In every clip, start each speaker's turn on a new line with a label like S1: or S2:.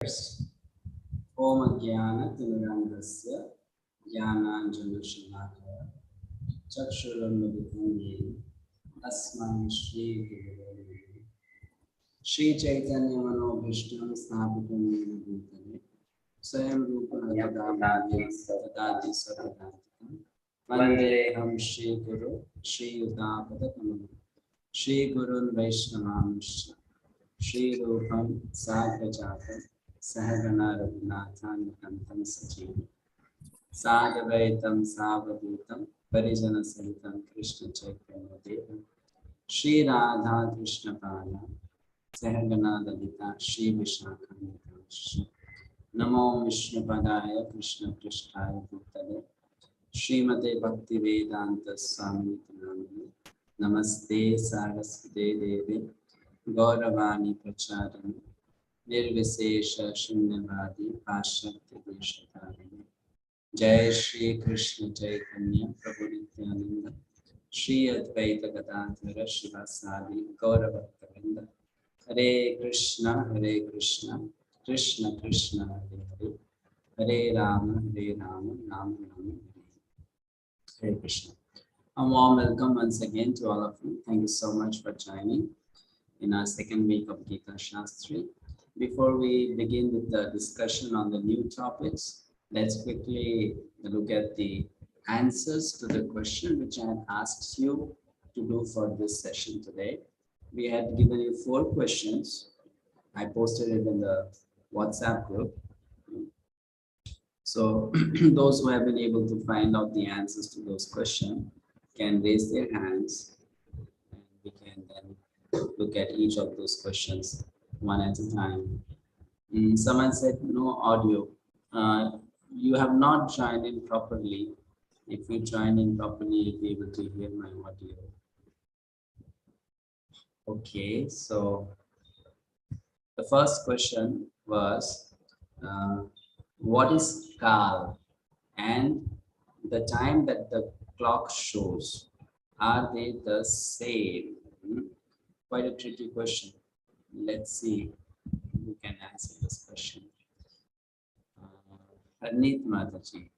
S1: Om Jnana-Timirandasya Jnananjana-Shalakaya Chakshuramaditam Yena Tasmai Shri Gurave Shri Chaitanya Manobhishtam Sthapitam Yena Bhutale Swayam Rupa Yadavadya Tadadi Saradantikam Vandeham Shri Guru Shri 𝗃𝗶𝗹𝗹 Shri Gurun Vaishnava Shri Rupam Sagrajatam Sahagana Raghunathan Kantam Sajivam Sadavaitam Savadutam Parijana Sahitam Krishna Chaitanya Devam Shri Radha Krishna Pala Sahagana Lalita Shri Vishvanatha Namo Vishnupadaya Krishna Krishnaya Bhutale Srimate Bhaktivedanta Swami Namane Namaste Saraswate Devi Gauravani Pracharani Nirvisesha Shunyavadi Paschatya Deshatharani Jai Shri Krishna Chaitanya Prabhu Nityananda Shri Advaita Gadadhara Shivasadi Gauravaktavinda Hare Krishna Krishna Krishna Hare Hare Hare Rama Rama Rama Hare Krishna. A warm welcome once again to all of you. Thank you so much for joining in our second week of Gita Sastri. Before we begin with the discussion on the new topics, let's quickly look at the answers to the question which I had asked you to do for this session today. We had given you 4 questions. I posted it in the WhatsApp group. So those who have been able to find out the answers to those questions can raise their hands, and we can then look at each of those questions one at a time. Someone said no audio. You have not joined in properly. If you join in properly, you'll be able to hear my audio. Okay, so the first question was, what is Kal and the time that the clock shows? Are they the same? Quite a tricky question. Let's see who can answer this question. Harneet Mataji.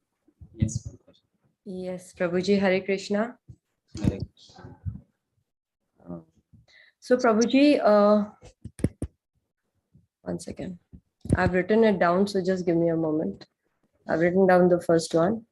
S1: Yes, Mataji.
S2: Yes, Prabhuji, Hare Krishna.
S1: Hare Krishna.
S2: So, Prabhuji, one second. I've written it down, so just give me a moment. I've written down the first one.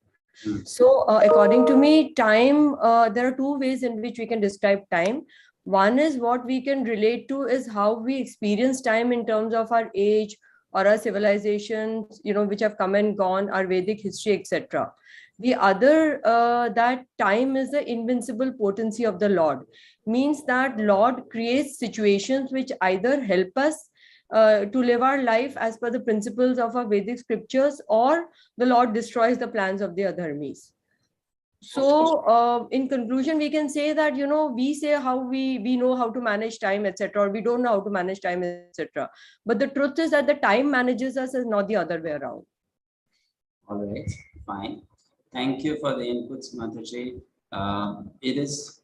S2: So, according to me, time, there are 2 ways in which we can describe time. One is what we can relate to is how we experience time in terms of our age or our civilizations, which have come and gone, our Vedic history, etc. The other, that time is the invincible potency of the Lord. Means that Lord creates situations which either help us to live our life as per the principles of our Vedic scriptures, or the Lord destroys the plans of the ādharmis. So in conclusion, we can say that, we say how we know how to manage time, etc., or we don't know how to manage time, etc. But the truth is that the time manages us, is not the other way around.
S1: All right, fine. Thank you for the inputs, Mataji. It is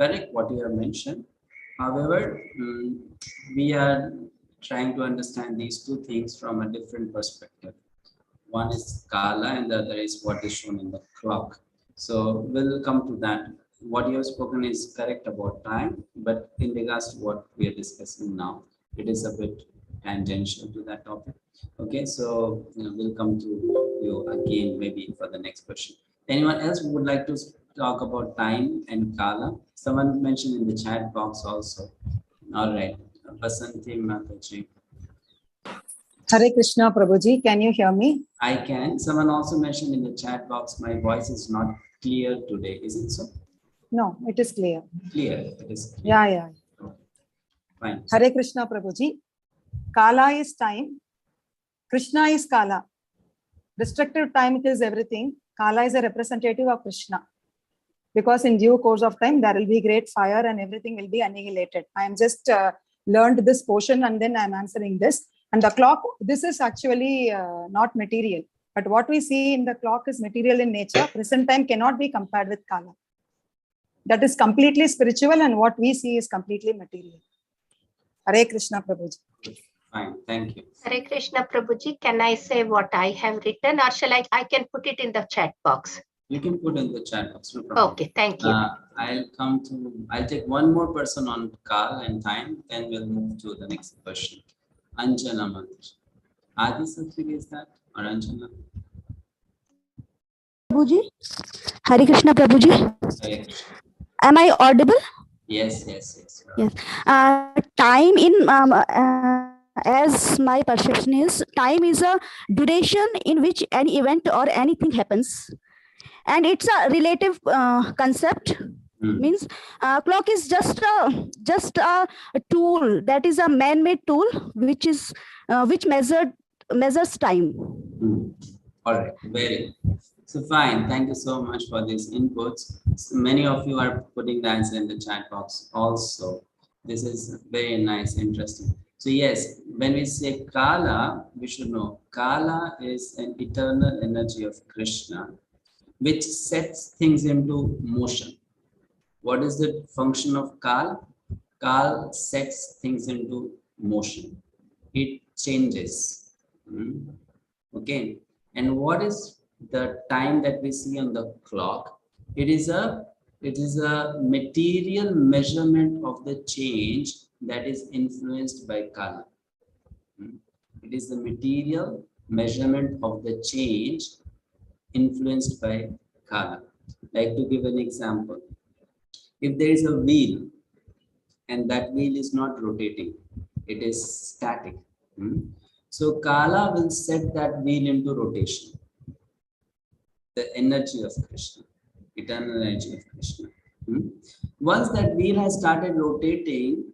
S1: correct what you have mentioned. However, we are trying to understand these 2 things from a different perspective. One is Kala and the other is what is shown in the clock. So we'll come to that. What you have spoken is correct about time, but in regards to what we are discussing now, it is a bit tangential to that topic. Okay, so we'll come to you again maybe for the next question. Anyone else who would like to talk about time and Kala? Someone mentioned in the chat box also. All right, Basanti Mataji.
S3: Hare Krishna, Prabhuji. Can you hear me?
S1: I can. Someone also mentioned in the chat box, my voice is not clear today. Is it so?
S3: No, it is clear.
S1: Clear. It is clear.
S3: Yeah.
S1: Okay. Fine.
S3: Hare Krishna, Prabhuji. Kala is time. Krishna is Kala. Destructive time is everything. Kala is a representative of Krishna. Because in due course of time, there will be great fire and everything will be annihilated. I am just learned this portion and then I am answering this. And the clock, this is actually not material. But what we see in the clock is material in nature. Present time cannot be compared with Kala. That is completely spiritual, and what we see is completely material. Hare Krishna, Prabhuji.
S1: fine. Thank you.
S4: Hare Krishna Prabhuji, can I say what I have written, or shall I can put it in the chat box?
S1: You can put in the chat box. No problem.
S4: Okay, thank you.
S1: I'll take one more person on call and time, then we'll move to the next question. Anjana Mantra. Adi Sastri is that, or Anjana?
S5: Prabhuji, Hare Krishna Prabhuji.
S1: Hare Krishna.
S5: Am I audible?
S1: Yes, yes, yes.
S5: Yes. Time in as my perception is, time is a duration in which any event or anything happens, and it's a relative concept. Means clock is just a tool, that is a man-made tool which is which measures time.
S1: All right, very good. So fine, thank you so much for these inputs. So many of you are putting the answer in the chat box also. This is very nice, interesting. So yes, when we say Kala, we should know Kala is an eternal energy of Krishna, which sets things into motion. What is the function of Kal? Kal sets things into motion. It changes. Okay. And what is the time that we see on the clock? It is a material measurement of the change that is influenced by Kala. It is the material measurement of the change influenced by Kala. Like, to give an example, if there is a wheel and that wheel is not rotating, it is static. So Kala will set that wheel into rotation. The energy of Krishna, eternal energy of Krishna. Once that wheel has started rotating,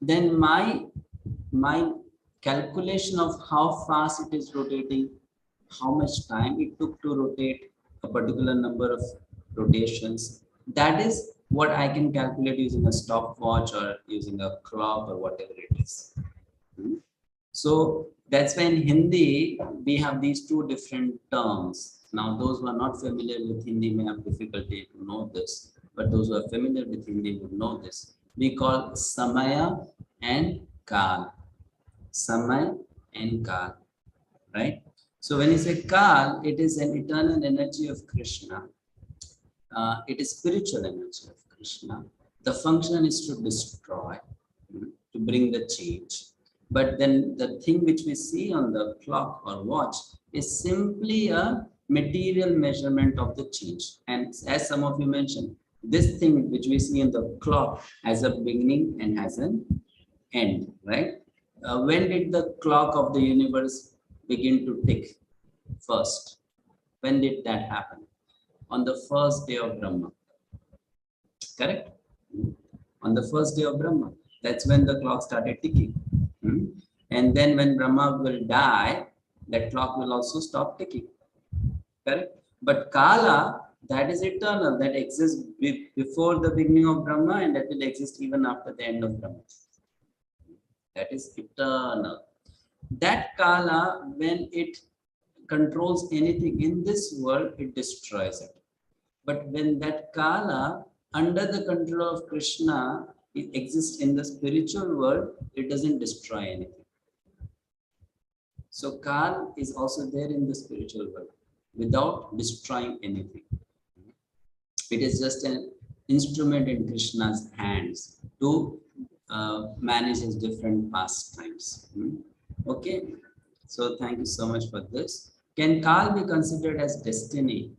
S1: then my calculation of how fast it is rotating, how much time it took to rotate a particular number of rotations, that is what I can calculate using a stopwatch or using a clock or whatever it is. So that's why in Hindi we have these two different terms. Now those who are not familiar with Hindi may have difficulty to know this, but those who are familiar with Hindi would know this. We call Samaya and Kal. Samay and Kal, right? So when you say Kal, it is an eternal energy of Krishna. It is spiritual energy of Krishna. The function is to destroy, to bring the change. But then the thing which we see on the clock or watch is simply a material measurement of the change. And as some of you mentioned, this thing which we see in the clock has a beginning and has an end, right? When did the clock of the universe begin to tick first? When did that happen? On the first day of Brahma. Correct? On the first day of Brahma. That's when the clock started ticking. And then when Brahma will die, that clock will also stop ticking. Correct? But Kala, that is eternal, that exists before the beginning of Brahma, and that will exist even after the end of Brahma. That is eternal. That Kala, when it controls anything in this world, it destroys it. But when that Kala, under the control of Krishna, it exists in the spiritual world, it doesn't destroy anything. So Kal is also there in the spiritual world without destroying anything. It is just an instrument in Krishna's hands to manage his different pastimes. Okay, so thank you so much for this. Can Kal be considered as destiny?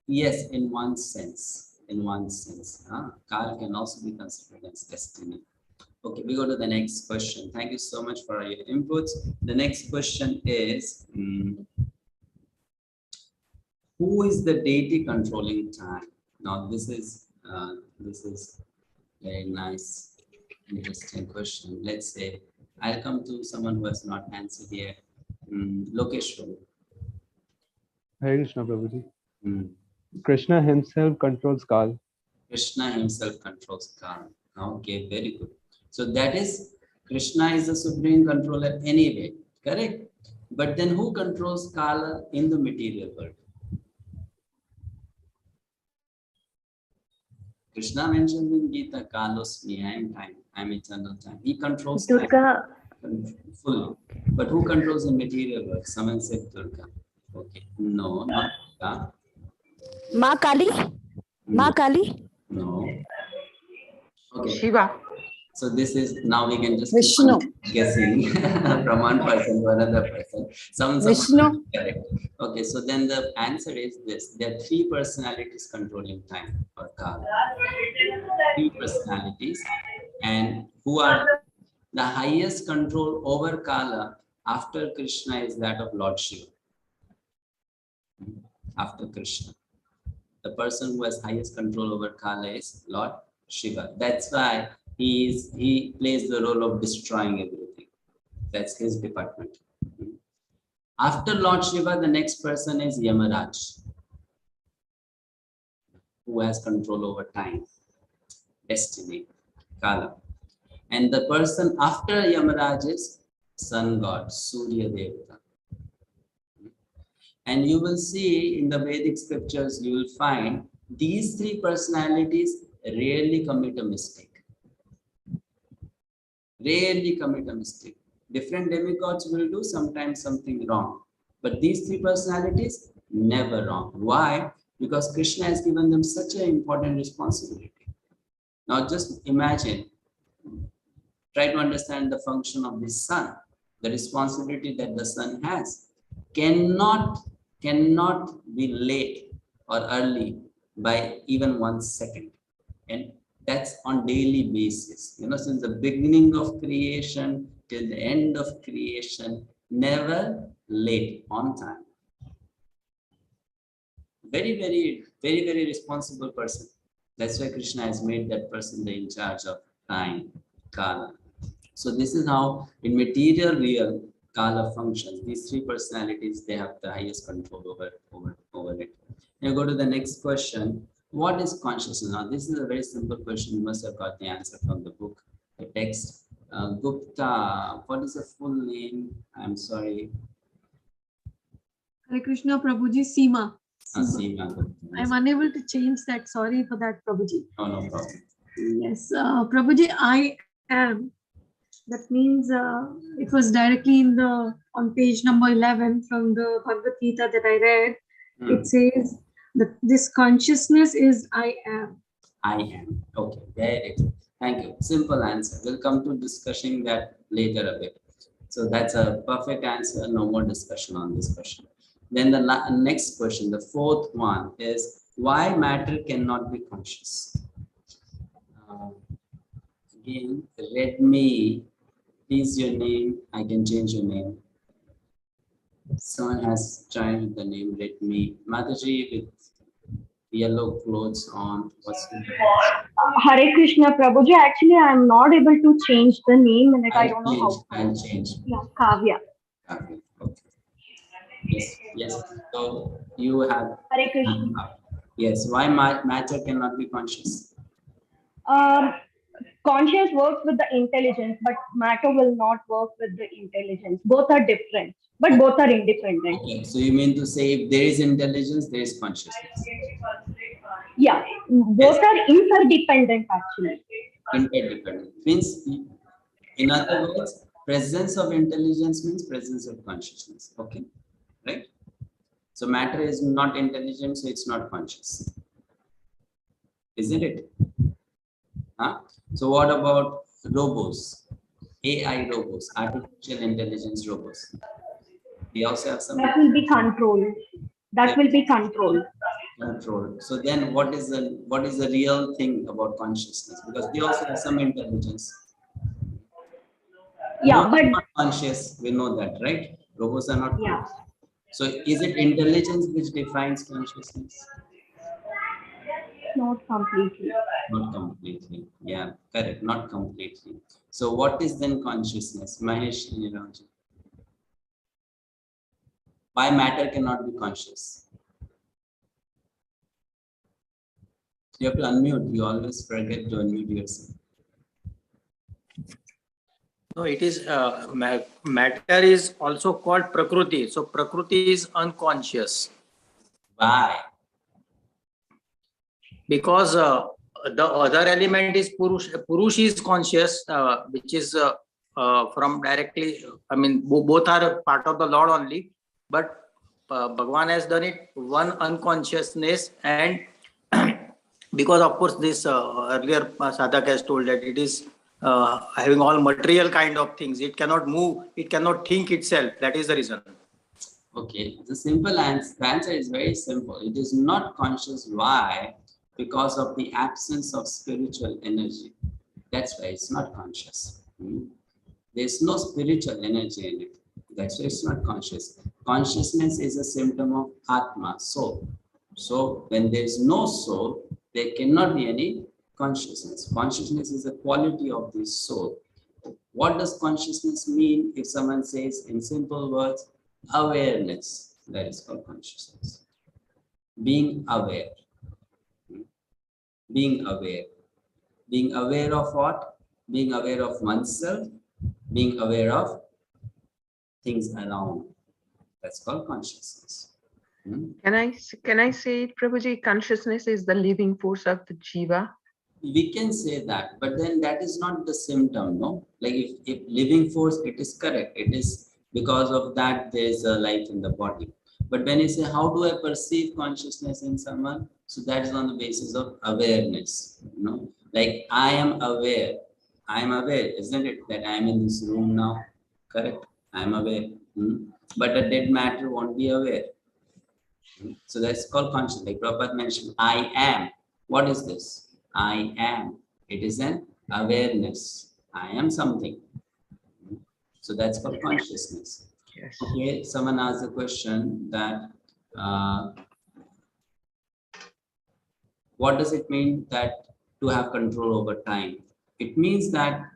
S1: Yes, in one sense. In one sense, Kal can also be considered as destiny. Okay, we go to the next question. Thank you so much for your inputs. The next question is, who is the deity controlling time? Now, this is very nice, interesting question. Let's say I'll come to someone who has not answered yet. Lokeshwar.
S6: Hare Krishna Prabhuji. Krishna himself controls Kal.
S1: Krishna himself controls Kal. Okay, very good. So that is, Krishna is the supreme controller anyway, correct? But then who controls Kala in the material world? Krishna mentioned in Gita, Kalosmi, I am time, I am eternal time. He controls
S2: Durga,
S1: time. fully. But who controls the material world? Someone said Durga. Okay. No, not Durga.
S5: Ma Kali? Ma
S1: No.
S5: Kali?
S1: No. Okay.
S4: Shiva.
S1: So this is, now we can just
S3: Vishnu.
S1: keep guessing from one person to another person. Someone
S3: Vishnu.
S1: correct. Okay, so then the answer is this. There are three personalities controlling time or Kala. Three personalities. And who are the highest control over Kala after Krishna is that of Lord Shiva. After Krishna. The person who has highest control over Kala is Lord Shiva. That's why he plays the role of destroying everything. That's his department. After Lord Shiva, the next person is Yamaraj, who has control over time, destiny, Kala. And the person after Yamaraj is sun god, Surya Devata. And you will see in the Vedic scriptures, you will find these three personalities rarely commit a mistake. Rarely commit a mistake. Different demigods will do sometimes something wrong. But these three personalities, never wrong. Why? Because Krishna has given them such an important responsibility. Now just imagine, try to understand the function of the sun, the responsibility that the sun has. Cannot be late or early by even 1 second. And that's on daily basis. You know, since the beginning of creation till the end of creation, never late, on time. Very, very, very, very responsible person. That's why Krishna has made that person the in charge of time, Kala. So this is how in material real Kala functions. These three personalities, they have the highest control over it. Now go to the next question. What is consciousness? Now this is a very simple question. You must have got the answer from the book, the text. Gupta, what is the full name? I'm sorry.
S7: Hare Krishna, Prabhuji. Seema.
S1: Seema Gupta.
S7: I'm unable to change that. Sorry for that, Prabhuji.
S1: Oh, no problem.
S7: Yes, Prabhuji, I am. That means it was directly on page number 11 from the Bhagavad-gita that I read. It says that this consciousness is I am.
S1: I am. Okay, very good. Thank you. Simple answer. We'll come to discussing that later a bit. So that's a perfect answer. No more discussion on this question. Then the next question, the fourth one, is why matter cannot be conscious? Again, let me, please your name. I can change your name. Someone has changed the name. Let me. Mataji with yellow clothes on. What's the name?
S8: Hare Krishna, Prabhuji. Actually, I am not able to change the name, and I don't know how.
S1: I'll change.
S8: Yeah, Kavya.
S1: Okay. Yes, yes. So you have.
S8: Hare Krishna.
S1: Yes. Why matter cannot be conscious?
S8: Conscience works with the intelligence, but matter will not work with the intelligence. Both are different, but both are independent.
S1: Okay. So you mean to say if there is intelligence, there is consciousness?
S8: Yeah, both are interdependent actually.
S1: Interdependent means, in other words, presence of intelligence means presence of consciousness. Okay, right? So matter is not intelligent, so it's not conscious, isn't it? Huh? So what about robots, AI robots, artificial intelligence robots? They also have some.
S8: That will be controlled. That will be controlled.
S1: Controlled. So then what is the real thing about consciousness? Because they also have some intelligence.
S8: Yeah,
S1: Robots
S8: but
S1: are not conscious, we know that, right? Robots are not
S8: yeah.
S1: conscious. So is it intelligence which defines consciousness?
S8: Not completely.
S1: Not completely. Yeah, correct. Not completely. So what is then consciousness? Mahesh, why matter cannot be conscious? You have to unmute. You always forget to unmute yourself.
S9: No, it is matter is also called Prakriti. So Prakriti is unconscious.
S1: Why?
S9: Because the other element is Purush. Purush is conscious, which is from directly, I mean, both are part of the Lord only, but Bhagavan has done it one unconsciousness, and because of course this earlier sadhak has told that it is having all material kind of things. It cannot move, it cannot think itself. That is the reason.
S1: Okay, the simple answer, the answer is very simple. It is not conscious. Why? Because of the absence of spiritual energy. That's why it's not conscious. There's no spiritual energy in it. That's why it's not conscious. Consciousness is a symptom of Atma, soul. So when there's no soul, there cannot be any consciousness. Consciousness is a quality of the soul. What does consciousness mean? If someone says in simple words, awareness, that is called consciousness. Being aware. Being aware. Being aware of what? Being aware of oneself, being aware of things around. That's called consciousness.
S10: Can I say, Prabhuji, consciousness is the living force of the jiva?
S1: We can say that, but then that is not the symptom, no? Like if living force, it is correct. It is because of that there is a life in the body. But when you say, how do I perceive consciousness in someone? So that is on the basis of awareness, you know? Like I am aware. I am aware, isn't it? That I am in this room now, correct? I am aware. But a dead matter won't be aware. So that's called consciousness. Like Prabhupada mentioned, I am. What is this? I am. It is an awareness. I am something. So that's called consciousness.
S10: Yes.
S1: Okay, someone asked a question that what does it mean that to have control over time? It means that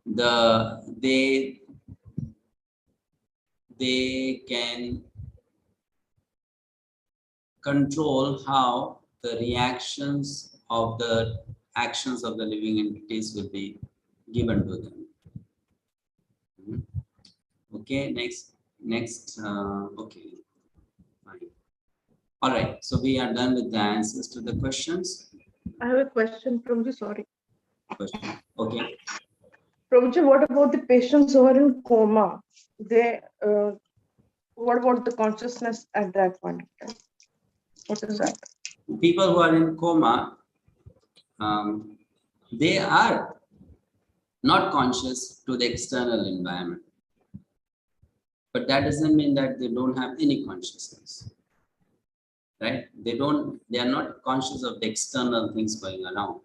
S1: they can control how the reactions of the actions of the living entities will be given to them. Okay, next, okay, fine. All right, so we are done with the answers to the questions.
S10: I have a question, Prabhuji, sorry.
S1: Question. Okay.
S10: Prabhuji, what about the patients who are in coma? They, what about the consciousness at that point? What is that?
S1: People who are in coma, they are not conscious to the external environment. But that doesn't mean that they don't have any consciousness, right? They are not conscious of the external things going around.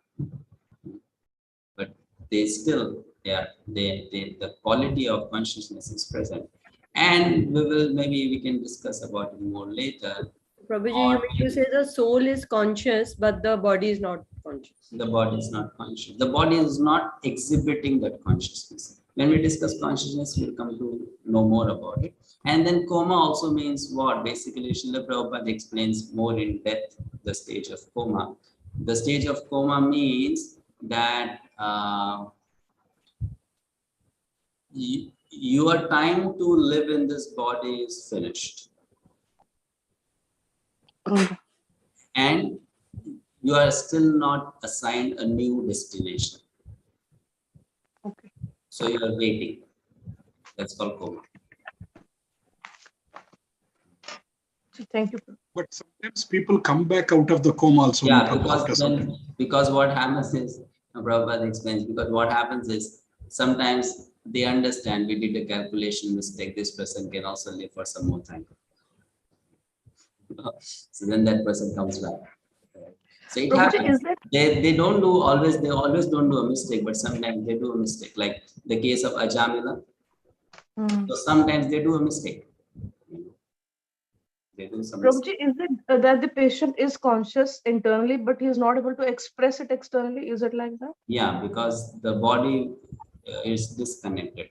S1: But they still, the quality of consciousness is present. And maybe we can discuss about it more later.
S2: Prabhuji, you mean to say the soul is conscious, but the body is not conscious?
S1: The body is not conscious. The body is not exhibiting that consciousness. When we discuss consciousness, we'll come to know more about it. And then coma also means what? Basically, Srila Prabhupada explains more in depth the stage of coma. The stage of coma means that your time to live in this body is finished. And you are still not assigned a new destination.
S10: Okay.
S1: So you are waiting. That's called coma.
S10: Thank you.
S11: But sometimes people come back out of the coma also.
S1: Yeah, because what happens is, Prabhupada explains, because what happens is sometimes they understand we did a calculation mistake. This person can also live for some more time. So then that person comes back. So it happens. They always don't do a mistake, but sometimes they do a mistake. Like the case of Ajamila. So sometimes they do a mistake. They do some
S10: Prabhuji, is it that the patient is conscious internally, but he is not able to express it externally? Is it like that?
S1: Yeah, because the body is disconnected.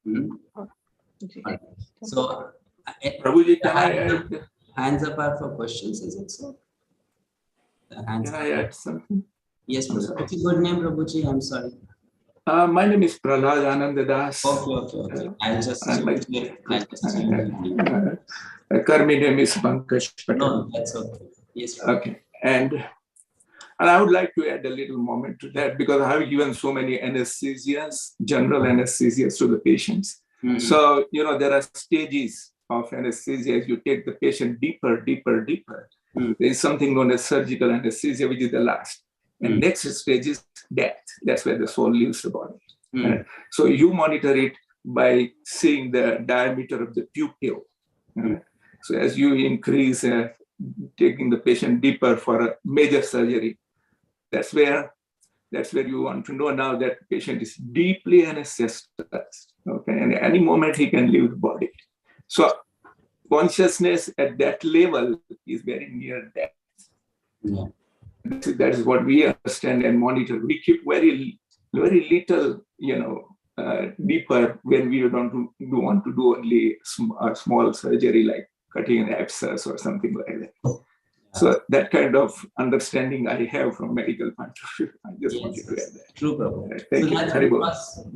S1: Right. So,
S12: Prabhuji, can I add?
S1: Hands up are for questions, is it so? Can
S12: I add something?
S1: Yes, Prabhuji. Good name, Prabhuji. I'm sorry.
S12: My name is Prahlad Anandadas.
S1: Okay. I'll just
S12: Karmi name is Pankaj Patel.
S1: No, that's okay. Yes.
S12: Okay. And And I would like to add a little moment to that because I have given so many anesthesias, general anesthesias to the patients. So, there are stages of anesthesia as you take the patient deeper, deeper, deeper. There is something known as surgical anesthesia, which is the last. And next stage is death. That's where the soul leaves the body. Right? So you monitor it by seeing the diameter of the pupil. Right? So as you increase taking the patient deeper for a major surgery, that's where you want to know now that the patient is deeply anesthetized. Okay, and at any moment he can leave the body. So consciousness at that level is very near death. Yeah. That is what we understand and monitor. We keep very little, deeper when we don't want to do only a small surgery like cutting an abscess or something like that. Yeah. So that kind of understanding I have from medical point of view. I just wanted to add that.
S1: True, Prabhu.
S12: Thank you.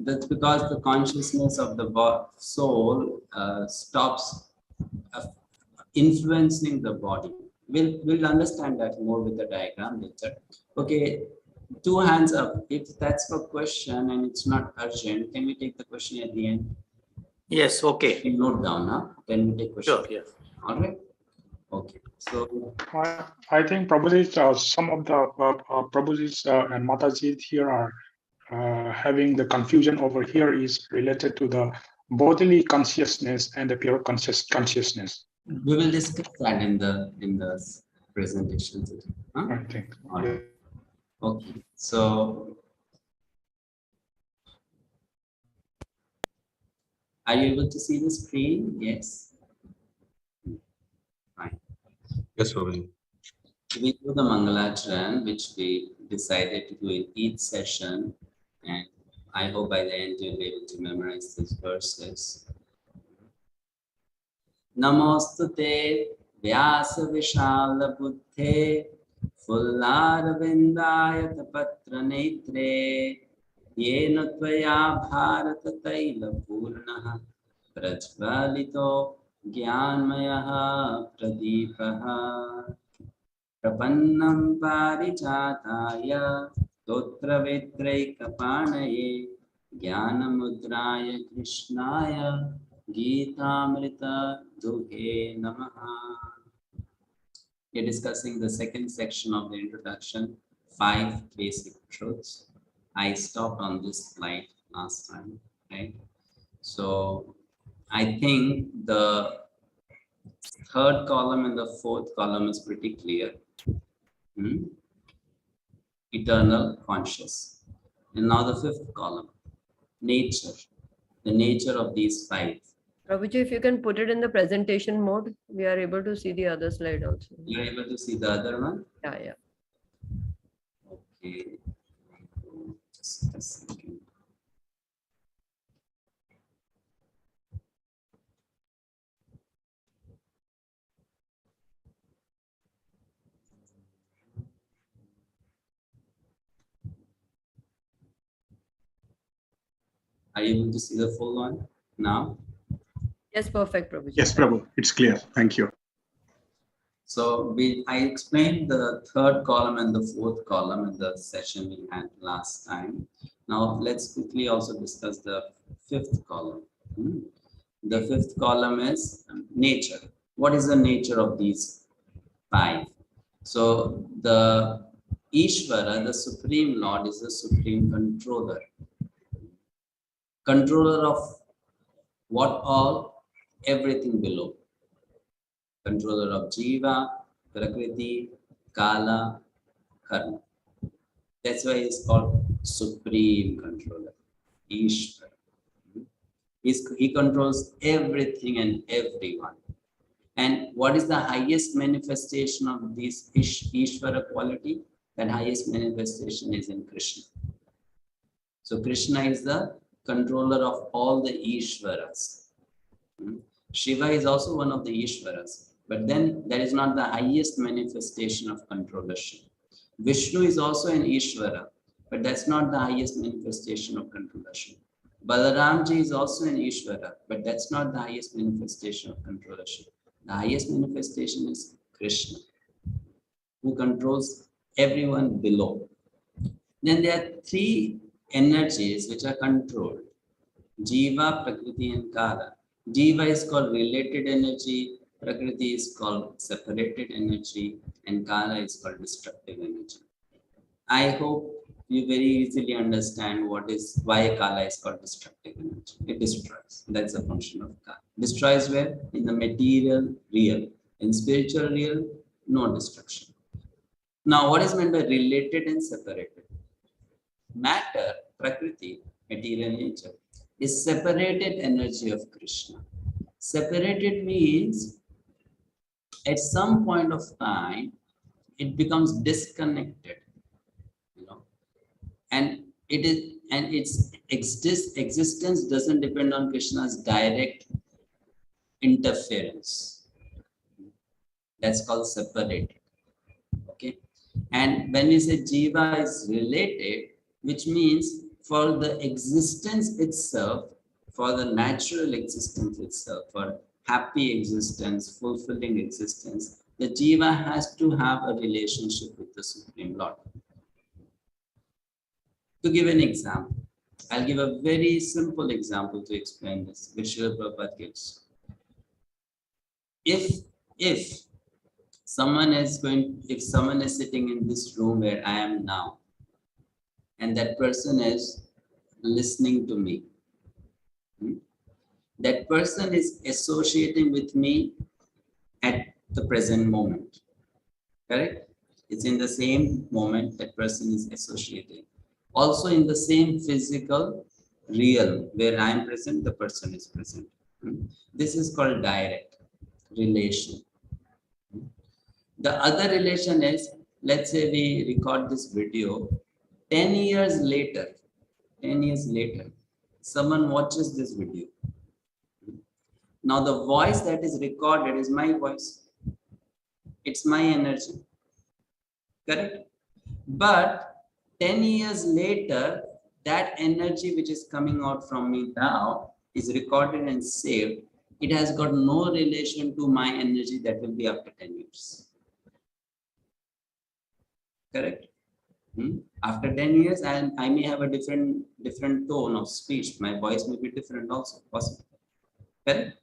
S1: That's because the consciousness of the soul stops influencing the body. We'll understand that more with the diagram later. Okay, 2 hands up. If that's for question and it's not urgent, can we take the question at the end?
S9: Yes, okay.
S1: You note down, huh? Then we take question.
S9: Sure, yes.
S1: All right. Okay. So
S11: I think probably some of the Prabhuji's and Mataji here are having the confusion over here is related to the bodily consciousness and the pure consciousness.
S1: We will discuss that in the presentation today. Huh?
S11: I think.
S1: All right. Okay. So are you able to see the screen? Yes. Fine.
S13: Yes, Prabhuji.
S1: We do the Mangalacharan, which we decided to do in each session, and I hope by the end you'll be able to memorize these verses. Namostute Vyasa Vishala Buddhe Fullara Vindayata Patra Netre Yena Tvaya Bharata Taila Purnaha Prajvalito Gyanmayaha Pradipaha Prapannam Parijataya Totra Vitraikapanaye Gyanamudraya Krishnaya 𝗪𝗵𝗿𝗪 Duhe Namaha. We are discussing the second section of the introduction, 5 basic truths. I stopped on this slide last time, right? So I think the 3rd column and the 4th column is pretty clear. Eternal, conscious. And now the 5th column, nature, the nature of these 5.
S2: Prabhuji, if you can put it in the presentation mode, we are able to see the other slide also.
S1: You are able to see the other one?
S2: Yeah.
S1: Okay. Just a second. Are you able to see the full one now?
S2: Yes, perfect, Prabhuji.
S11: Yes, Prabhu, it's clear. Thank you.
S1: So I explained the 3rd column and the 4th column in the session we had last time. Now let's quickly also discuss the 5th column. The 5th column is nature. What is the nature of these 5? So the Ishvara, the Supreme Lord, is the Supreme Controller. Controller of what all? Everything below. Controller of Jiva, Prakriti, Kala, Karma. That's why it's called Supreme Controller, Ishvara. He controls everything and everyone. And what is the highest manifestation of this Ishvara quality? That highest manifestation is in Krishna. So Krishna is the controller of all the Ishvaras. Shiva is also one of the Ishvaras, but then that is not the highest manifestation of controllership. Vishnu is also an Ishvara, but that's not the highest manifestation of controllership. Balaramji is also an Ishvara, but that's not the highest manifestation of controllership. The highest manifestation is Krishna, who controls everyone below. Then there are three energies which are controlled: Jiva, Prakriti, and Kala. Jiva is called related energy, Prakriti is called separated energy, and Kala is called destructive energy. I hope you very easily understand why Kala is called destructive energy. It destroys. That's a function of Kala. Destroys where? In the material real. In spiritual real, no destruction. Now, what is meant by related and separated? Matter, Prakriti, material nature, is separated energy of Krishna. Separated means at some point of time, it becomes disconnected, and its existence doesn't depend on Krishna's direct interference. That's called separated. Okay, and when we say Jiva is related, which means for the existence itself, for the natural existence itself, for happy existence, fulfilling existence, the Jiva has to have a relationship with the Supreme Lord. To give an example, I'll give a very simple example to explain this, which Srila Prabhupada gives. If someone is sitting in this room where I am now, and that person is listening to me, that person is associating with me at the present moment, correct? It's in the same moment that person is associating. Also in the same physical realm where I am present, the person is present. This is called direct relation. The other relation is, let's say we record this video, 10 years later, someone watches this video. Now the voice that is recorded is my voice. It's my energy, correct? But 10 years later, that energy which is coming out from me now is recorded and saved. It has got no relation to my energy that will be after 10 years. Correct? After 10 years, I may have a different tone of speech. My voice may be different also, possible. Correct?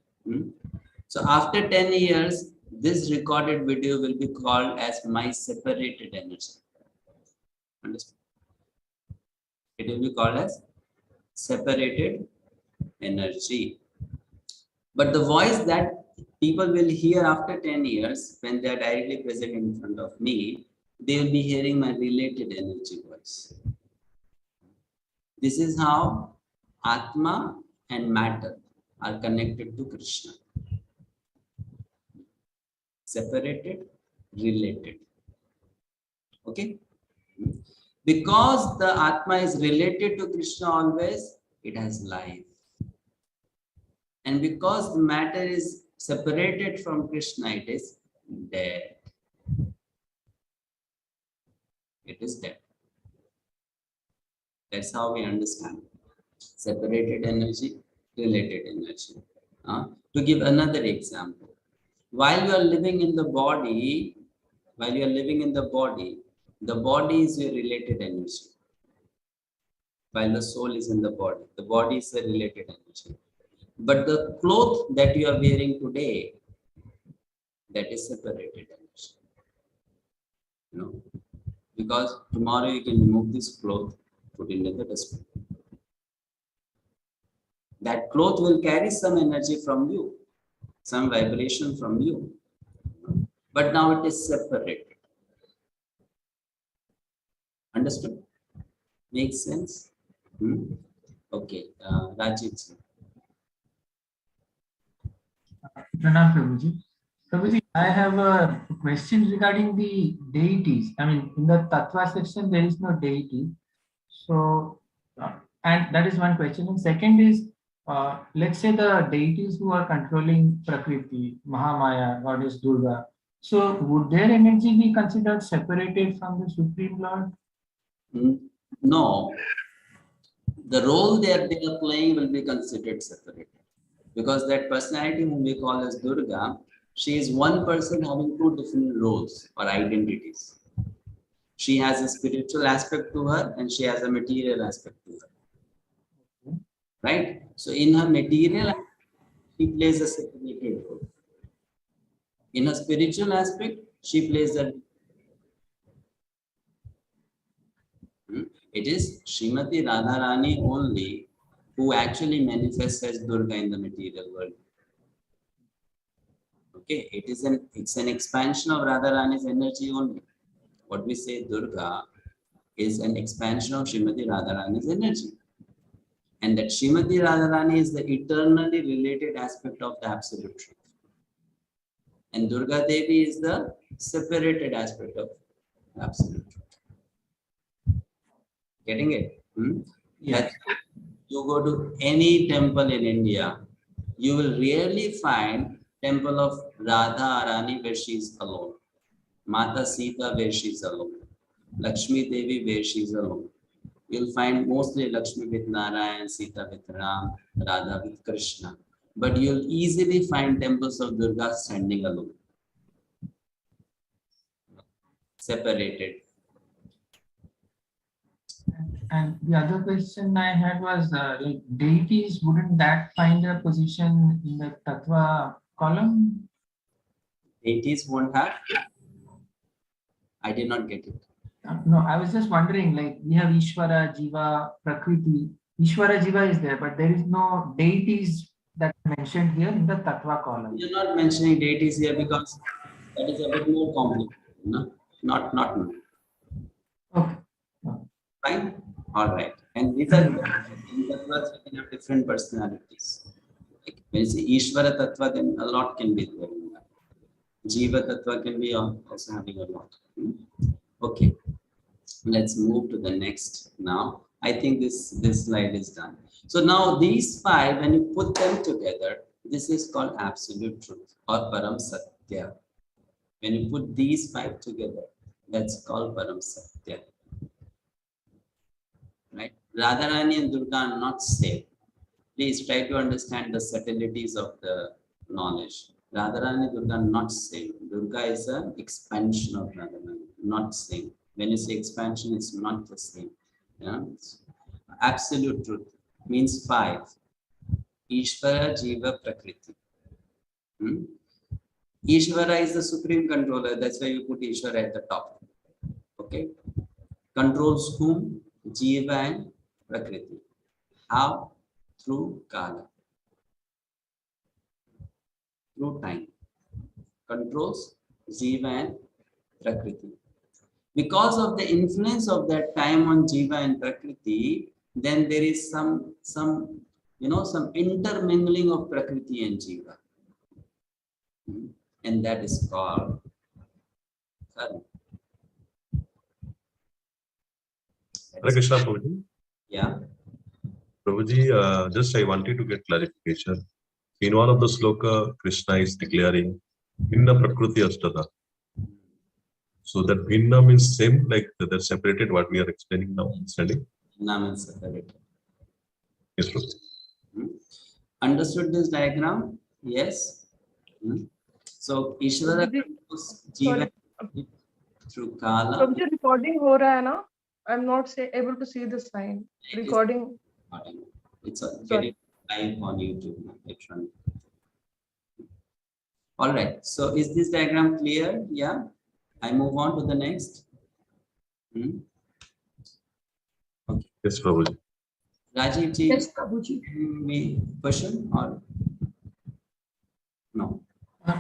S1: So after 10 years, this recorded video will be called as my separated energy. Understand? It will be called as separated energy. But the voice that people will hear after 10 years, when they are directly present in front of me, they will be hearing my related energy voice. This is how Atma and matter are connected to Krishna. Separated, related. Okay? Because the Atma is related to Krishna always, it has life. And because the matter is separated from Krishna, it is dead. It is dead. That's how we understand separated energy, related energy. To give another example, while you are living in the body, the body is your related energy. While the soul is in the body is a related energy. But the cloth that you are wearing today, that is separated energy. Because tomorrow you can remove this cloth, put it in the dustbin. That cloth will carry some energy from you, some vibration from you. But now it is separated. Understood? Makes sense? Okay, Rajiv.
S13: Pranam Prabhuji. Prabhuji, I have a question regarding the deities. I mean, in the Tattva section, there is no deity. So, and that is one question. And second is, let's say the deities who are controlling Prakriti, Mahamaya, Goddess Durga. So, would their energy be considered separated from the Supreme Lord?
S1: No. The role that they are playing will be considered separated. Because that personality whom we call as Durga, she is one person having two different roles or identities. She has a spiritual aspect to her and she has a material aspect to her. Right? So in her material aspect, she plays a separated role. In her spiritual aspect, she plays a It is Srimati Radharani only who actually manifests as Durga in the material world. Okay, it's an expansion of Radharani's energy only. What we say Durga is an expansion of Srimati Radharani's energy. And that Srimati Radharani is the eternally related aspect of the absolute truth. And Durga Devi is the separated aspect of absolute truth. Getting it?
S13: Yes.
S1: You go to any temple in India, you will rarely find temple of Radha Arani where she is alone, Mata Sita where she is alone, Lakshmi Devi where she is alone. You'll find mostly Lakshmi with Narayan, Sita with Ram, Radha with Krishna. But you'll easily find temples of Durga standing alone, separated.
S13: And the other question I had was like deities, wouldn't that find a position in the Tattva column?
S1: Deities won't have? I did not get it.
S13: No, I was just wondering, like we have Ishvara, Jiva, Prakriti. Ishvara, Jiva is there, but there is no deities that are mentioned here in the Tattva column.
S1: You're not mentioning deities here because that is a bit more complicated. No? Not now.
S13: Okay.
S1: Fine? All right. And these are in Tattvas, we can have different personalities. Like when you say Ishvara Tattva, then a lot can be there. Jiva Tattva can be also having a lot. Okay. Let's move to the next now. I think this slide is done. So now these five, when you put them together, this is called absolute truth or Param Satya. When you put these five together, that's called Param Satya. Right? Radharani and Durga are not same. Please try to understand the subtleties of the knowledge. Radharani and Durga are not same. Durga is an expansion of Radharani, not same. When you say expansion, it's not the same. Yeah? Absolute truth means five. Ishvara, Jiva, Prakriti. Ishvara is the supreme controller. That's why you put Ishvara at the top. Okay. Controls whom? Jiva and Prakriti. How? Through Kala. Through time. Controls Jiva and Prakriti. Because of the influence of that time on Jiva and Prakriti, then there is some intermingling of Prakriti and Jiva. And that is called karma.
S14: Hare Krishna, Prabhuji.
S1: Yeah.
S14: Prabhuji, just I wanted to get clarification. In one of the sloka, Krishna is declaring Bhinna Prakriti Astada. So that Bhinna means same, like they're separated, what we are explaining now, studying?
S1: Bhinna means separated.
S14: Yes, Prabhuji.
S1: Understood this diagram? Yes. So Ishvara controls Jiva through Kala.
S10: Prabhuji, recording ho raha hai na? I'm not able to see the sign. Recording.
S1: It's getting live on YouTube. All right. So is this diagram clear? Yeah. I move on to the next. Okay.
S14: Yes, Prabhuji.
S1: Rajiv ji.
S7: Yes, Prabhuji.
S1: Any question or no?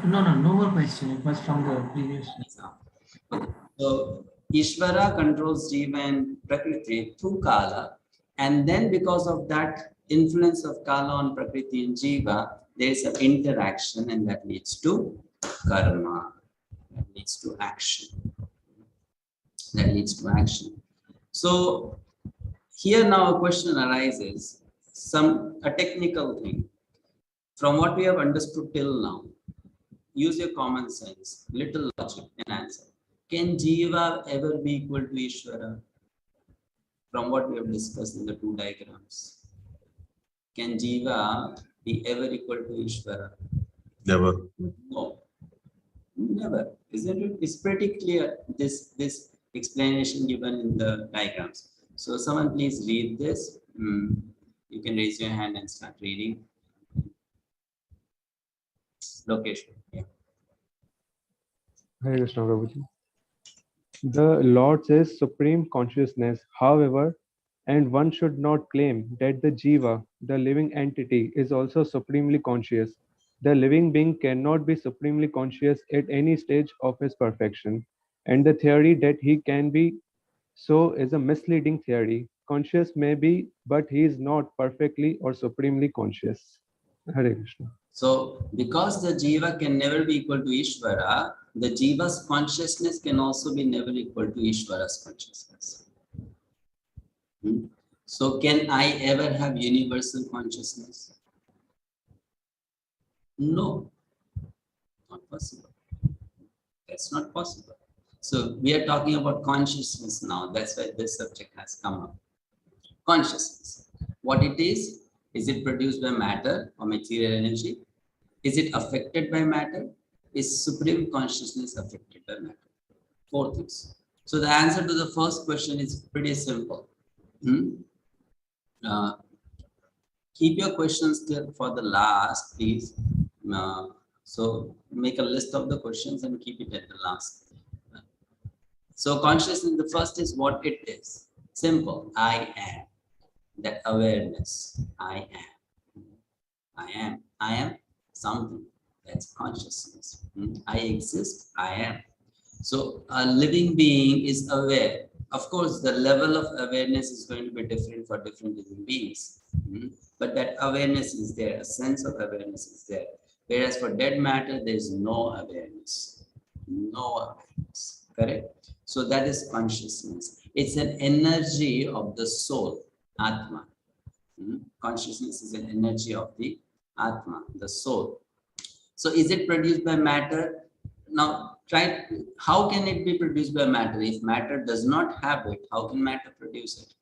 S13: No more question. It was from the previous one.
S1: So Ishvara controls Jiva and Prakriti through Kala, and then because of that influence of Kala on Prakriti and Jiva, there is an interaction, and that leads to karma. That leads to action. That leads to action. So here now a question arises, a technical thing. From what we have understood till now, use your common sense, little logic and answer. Can Jiva ever be equal to Ishvara? From what we have discussed in the two diagrams. Can Jiva be ever equal to Ishvara?
S14: Never.
S1: No. Never. Isn't it? It's pretty clear. This explanation given in the diagrams. So someone please read this. You can raise your hand and start reading. Location. Yeah.
S6: Hare Krishna, Prabhuji. The Lord says supreme consciousness, however, and one should not claim that the jiva, the living entity, is also supremely conscious. The living being cannot be supremely conscious at any stage of his perfection, and the theory that he can be so is a misleading theory. Conscious may be, but he is not perfectly or supremely conscious. Hare Krishna.
S1: So, because the jiva can never be equal to Ishvara, the jiva's consciousness can also be never equal to Ishvara's consciousness. So, can I ever have universal consciousness? No, not possible. That's not possible. So, we are talking about consciousness now. That's why this subject has come up. Consciousness. What it is it produced by matter or material energy? Is it affected by matter? Is supreme consciousness affected by matter? 4 things. So the answer to the first question is pretty simple. Keep your questions till for the last, please. So make a list of the questions and keep it at the last. So consciousness, the first is what it is. Simple. I am. That awareness. I am. I am. I am something. That's consciousness. I exist. I am. So a living being is aware. Of course, the level of awareness is going to be different for different living beings. But that awareness is there. A sense of awareness is there. Whereas for dead matter, there is no awareness. No awareness. Correct? So that is consciousness. It's an energy of the soul. Atma. Consciousness is an energy of the Atma, the soul. So is it produced by matter? Now, how can it be produced by matter? If matter does not have it, how can matter produce it?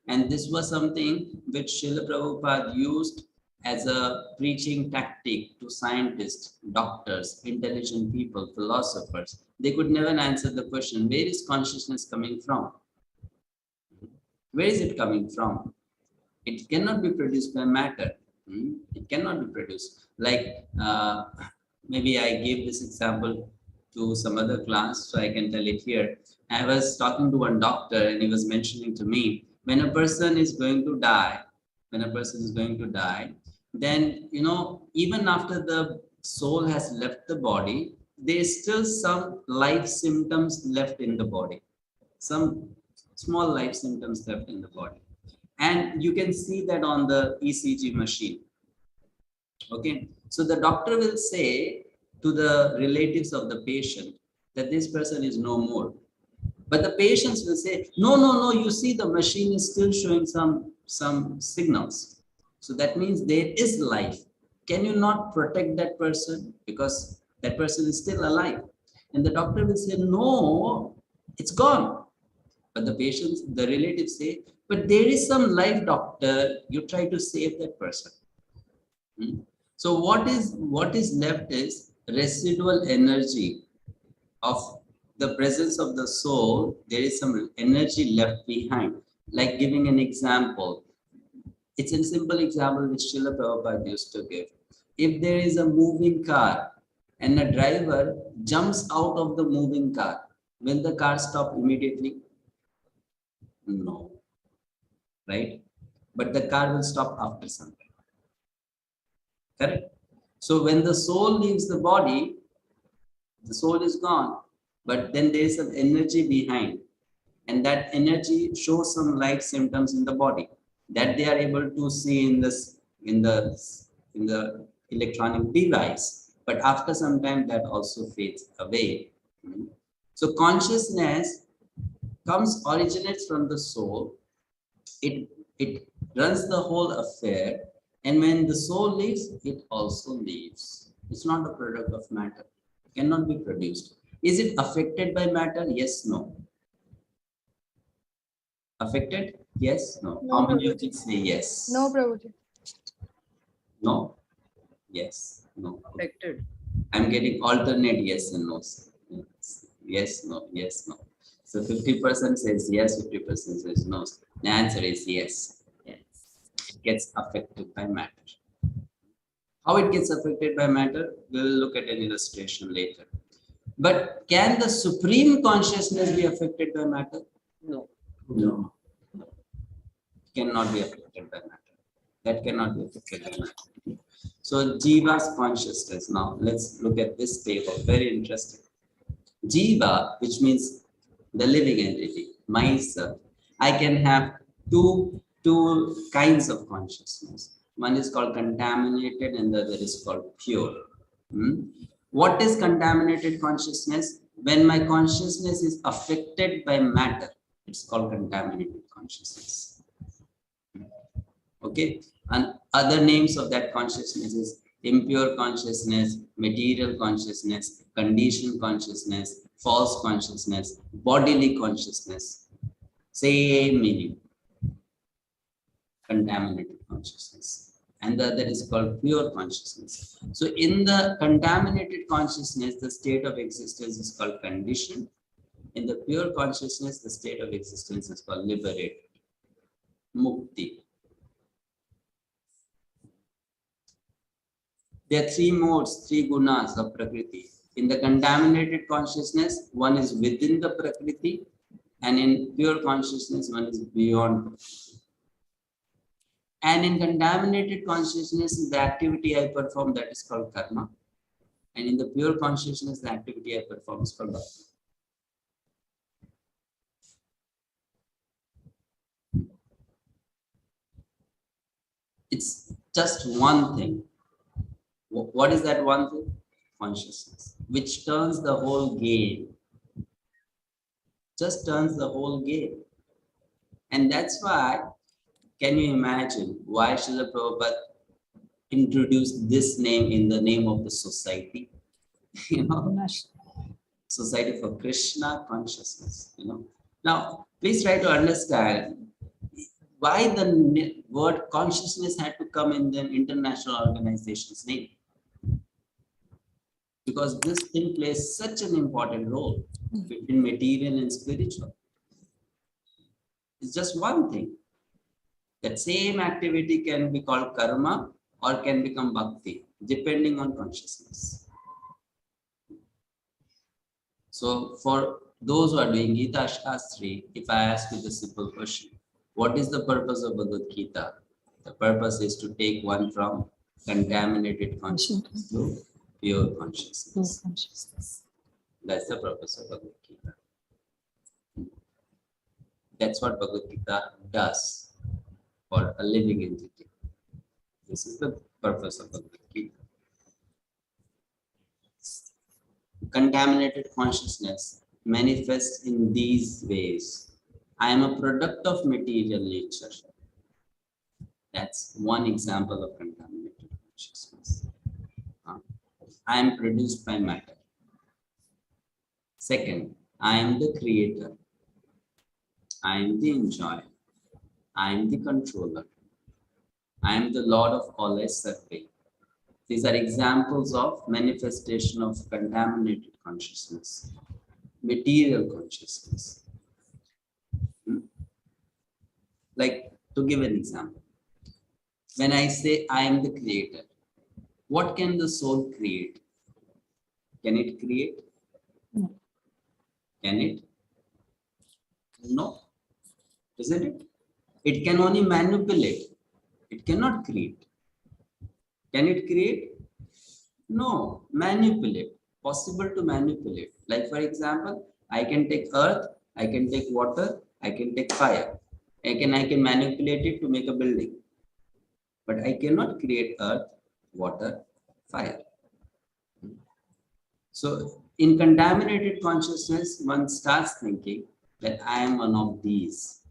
S1: And this was something which Srila Prabhupada used as a preaching tactic to scientists, doctors, intelligent people, philosophers. They could never answer the question, where is consciousness coming from? Where is it coming from? It cannot be produced by matter. It cannot be produced. Like maybe I gave this example to some other class, so I can tell it here. I was talking to one doctor and he was mentioning to me, when a person is going to die, then, even after the soul has left the body, there's still some life symptoms left in the body. Some small life symptoms left in the body. And you can see that on the ECG machine. Okay, so the doctor will say to the relatives of the patient that this person is no more. But the patients will say, no, you see the machine is still showing some signals. So that means there is life. Can you not protect that person? Because that person is still alive. And the doctor will say, no, it's gone. But the patients, the relatives say, but there is some life, doctor. You try to save that person. So what is left is residual energy of the presence of the soul. There is some energy left behind. Like giving an example. It's a simple example which Srila Prabhupada used to give. If there is a moving car and a driver jumps out of the moving car, will the car stop immediately? No. Right? But the car will stop after some time. Correct? So when the soul leaves the body, the soul is gone, but then there is some energy behind, and that energy shows some life symptoms in the body that they are able to see in the electronic device. But after some time, that also fades away. So consciousness originates from the soul. It runs the whole affair, and when the soul leaves, it also leaves. It's not a product of matter. It cannot be produced. Is it affected by matter? Yes, no. Affected? Yes, no. How many of you say yes?
S3: No, Prabhuji.
S1: No. Yes, no.
S2: Affected.
S1: I'm getting alternate yes and no. Yes, no, yes, no. So 50% says yes, 50% says no. The answer is yes. Yes. It gets affected by matter. How it gets affected by matter, we will look at an illustration later. But can the supreme consciousness be affected by matter?
S2: No.
S1: No. It cannot be affected by matter. That cannot be affected by matter. So Jiva's consciousness. Now let's look at this table. Very interesting. Jiva, which means the living entity, myself. I can have two kinds of consciousness. One is called contaminated and the other is called pure. What is contaminated consciousness? When my consciousness is affected by matter, it's called contaminated consciousness. Okay, and other names of that consciousness is impure consciousness, material consciousness, conditioned consciousness, false consciousness, bodily consciousness. Same meaning. Contaminated consciousness. And the other is called pure consciousness. So in the contaminated consciousness, the state of existence is called conditioned. In the pure consciousness, the state of existence is called liberated. Mukti. There are three modes, three gunas of Prakriti. In the contaminated consciousness, one is within the Prakriti, and in pure consciousness, one is beyond. And in contaminated consciousness, the activity I perform, that is called karma. And in the pure consciousness, the activity I perform is called bhakti. It's just one thing. What is that one thing? Consciousness, which turns the whole game. Just turns the whole game. And that's why, can you imagine why Srila Prabhupada introduced this name in the name of the society? You know, Society for Krishna Consciousness. You know. Now, please try to understand why the word consciousness had to come in the international organization's name. Because this thing plays such an important role between material and spiritual. It's just one thing. That same activity can be called karma or can become bhakti, depending on consciousness. So for those who are doing Gita Sastri, if I ask you the simple question, what is the purpose of Bhagavad-gita? The purpose is to take one from contaminated consciousness to pure consciousness. That's the purpose of Bhagavad-gita. That's what Bhagavad-gita does for a living entity. This is the purpose of Bhagavad-gita. Contaminated consciousness manifests in these ways. I am a product of material nature. That's one example of contaminated consciousness. I am produced by matter. Second, I am the creator. I am the enjoyer. I am the controller. I am the Lord of all I serve. These are examples of manifestation of contaminated consciousness, material consciousness. Like, to give an example, when I say I am the creator, what can the soul create? Can it create? No. Can it? No. Isn't it? It can only manipulate. It cannot create. Can it create? No. Manipulate. Possible to manipulate. Like for example, I can take earth, I can take water, I can take fire. I can manipulate it to make a building. But I cannot create earth, water, fire. So in contaminated consciousness, one starts thinking that I am one of these.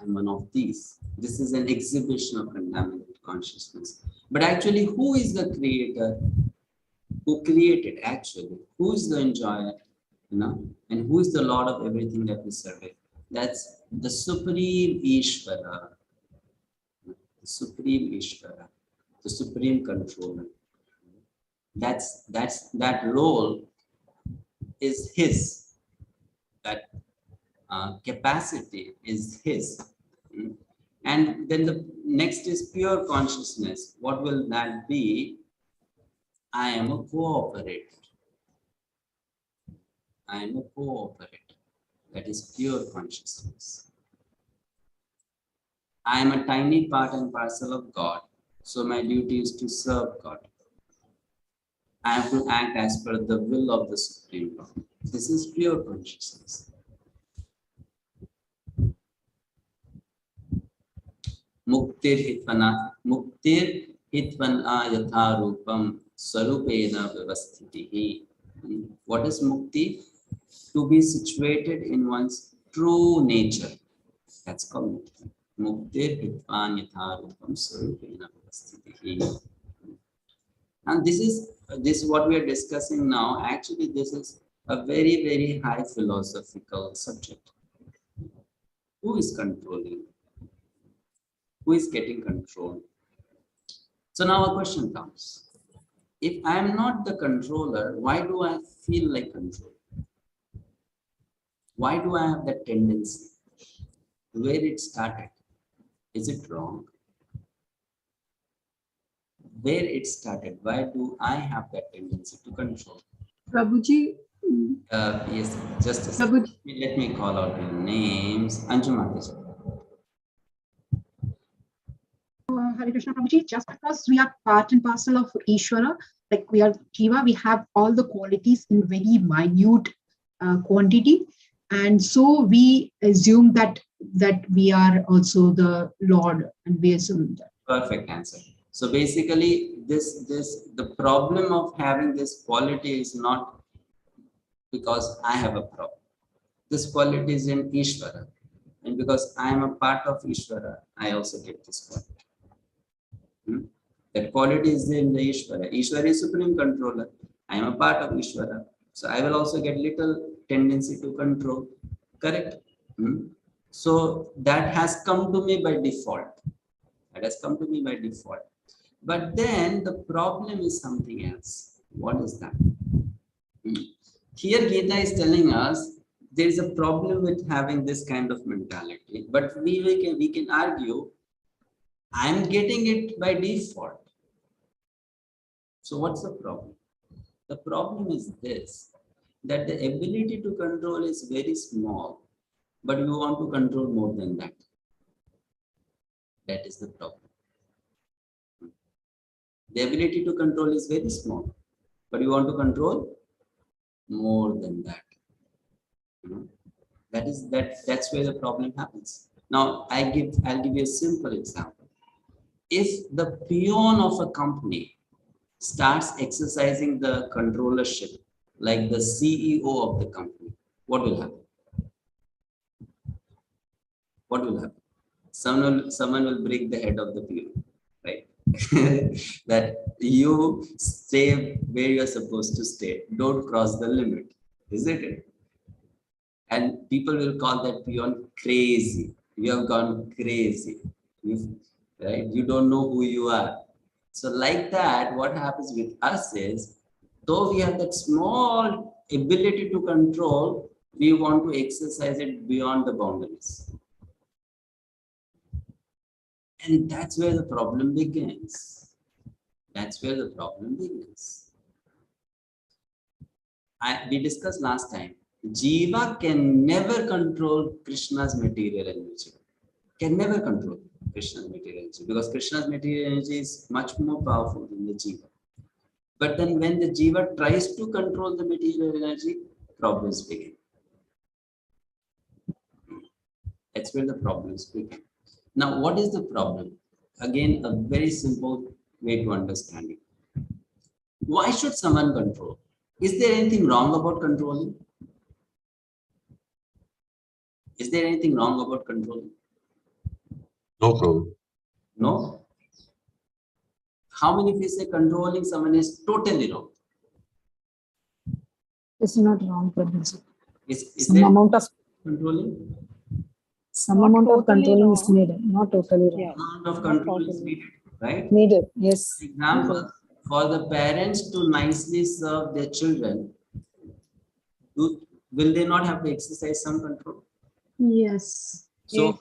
S1: I'm one of these. This is an exhibition of contaminated consciousness. But actually, who is the creator? Who created actually? Who is the enjoyer? You know? And who is the Lord of everything that we serve? That's the Supreme Ishvara. The Supreme Ishvara. The Supreme Controller. That role is his. that capacity is his. And then the next is pure consciousness. What will that be? I am a cooperator. I am a cooperator. That is pure consciousness. I am a tiny part and parcel of God. So my duty is to serve God. I have to act as per the will of the Supreme Lord. This is pure consciousness. Muktir hitvana yatha rupam sarupena vyavasthitihi. What is mukti? To be situated in one's true nature. That's called mukti. Muktir hitvana yatha rupam sarupena vyavasthitihi. And this is what we are discussing now. Actually, this is a very, very high philosophical subject. Who is controlling? Who is getting control? So now a question comes. If I am not the controller, why do I feel like control? Why do I have that tendency? Where it started? Is it wrong? Where it started? Why do I have that tendency to control?
S7: Prabhuji.
S1: Yes, just a second. Let me call out your names. Anjumata.
S15: Hare Krishna Prabhuji, just because we are part and parcel of Ishvara, like we are Jiva, we have all the qualities in very minute quantity. And so we assume that we are also the Lord, and we assume that.
S1: Perfect answer. So basically, the problem of having this quality is not because I have a problem. This quality is in Ishvara. And because I am a part of Ishvara, I also get this quality. That quality is in the Ishvara. Ishvara is supreme controller. I am a part of Ishvara. So I will also get little tendency to control. Correct? So that has come to me by default. That has come to me by default. But then the problem is something else. What is that? Here Gita is telling us there is a problem with having this kind of mentality. But we can argue, I am getting it by default. So what's the problem? The problem is this, that the ability to control is very small, but we want to control more than that. That is the problem. The ability to control is very small, but you want to control more than that. That's where the problem happens. Now I'll give you a simple example. If the peon of a company starts exercising the controllership like the CEO of the company, what will happen? What will happen? Someone will break the head of the peon, right? That you stay where you're supposed to stay. Don't cross the limit, isn't it? And people will call that peon crazy. You have gone crazy, right? You don't know who you are. So like that, what happens with us is, though we have that small ability to control, we want to exercise it beyond the boundaries. And that's where the problem begins. That's where the problem begins. We discussed last time, Jiva can never control Krishna's material energy. Can never control Krishna's material energy, because Krishna's material energy is much more powerful than the Jiva. But then when the Jiva tries to control the material energy, problems begin. That's where the problems begin. Now, what is the problem? Again, a very simple way to understand it. Why should someone control? Is there anything wrong about controlling? Is there anything wrong about controlling?
S14: No problem.
S1: No? How many of you say controlling someone is totally wrong?
S3: It's not wrong, Prabhuji.
S1: Is
S3: Some
S1: there
S3: amount of
S1: controlling?
S3: Some
S8: Not
S3: amount of
S8: totally
S3: controlling is
S8: wrong.
S3: needed, not totally wrong.
S8: Yeah.
S1: Amount of
S8: Not
S1: control is
S8: totally.
S1: needed, right?
S3: Needed, yes.
S1: For example, for the parents to nicely serve their children, will they not have to exercise some control?
S7: Yes.
S1: So,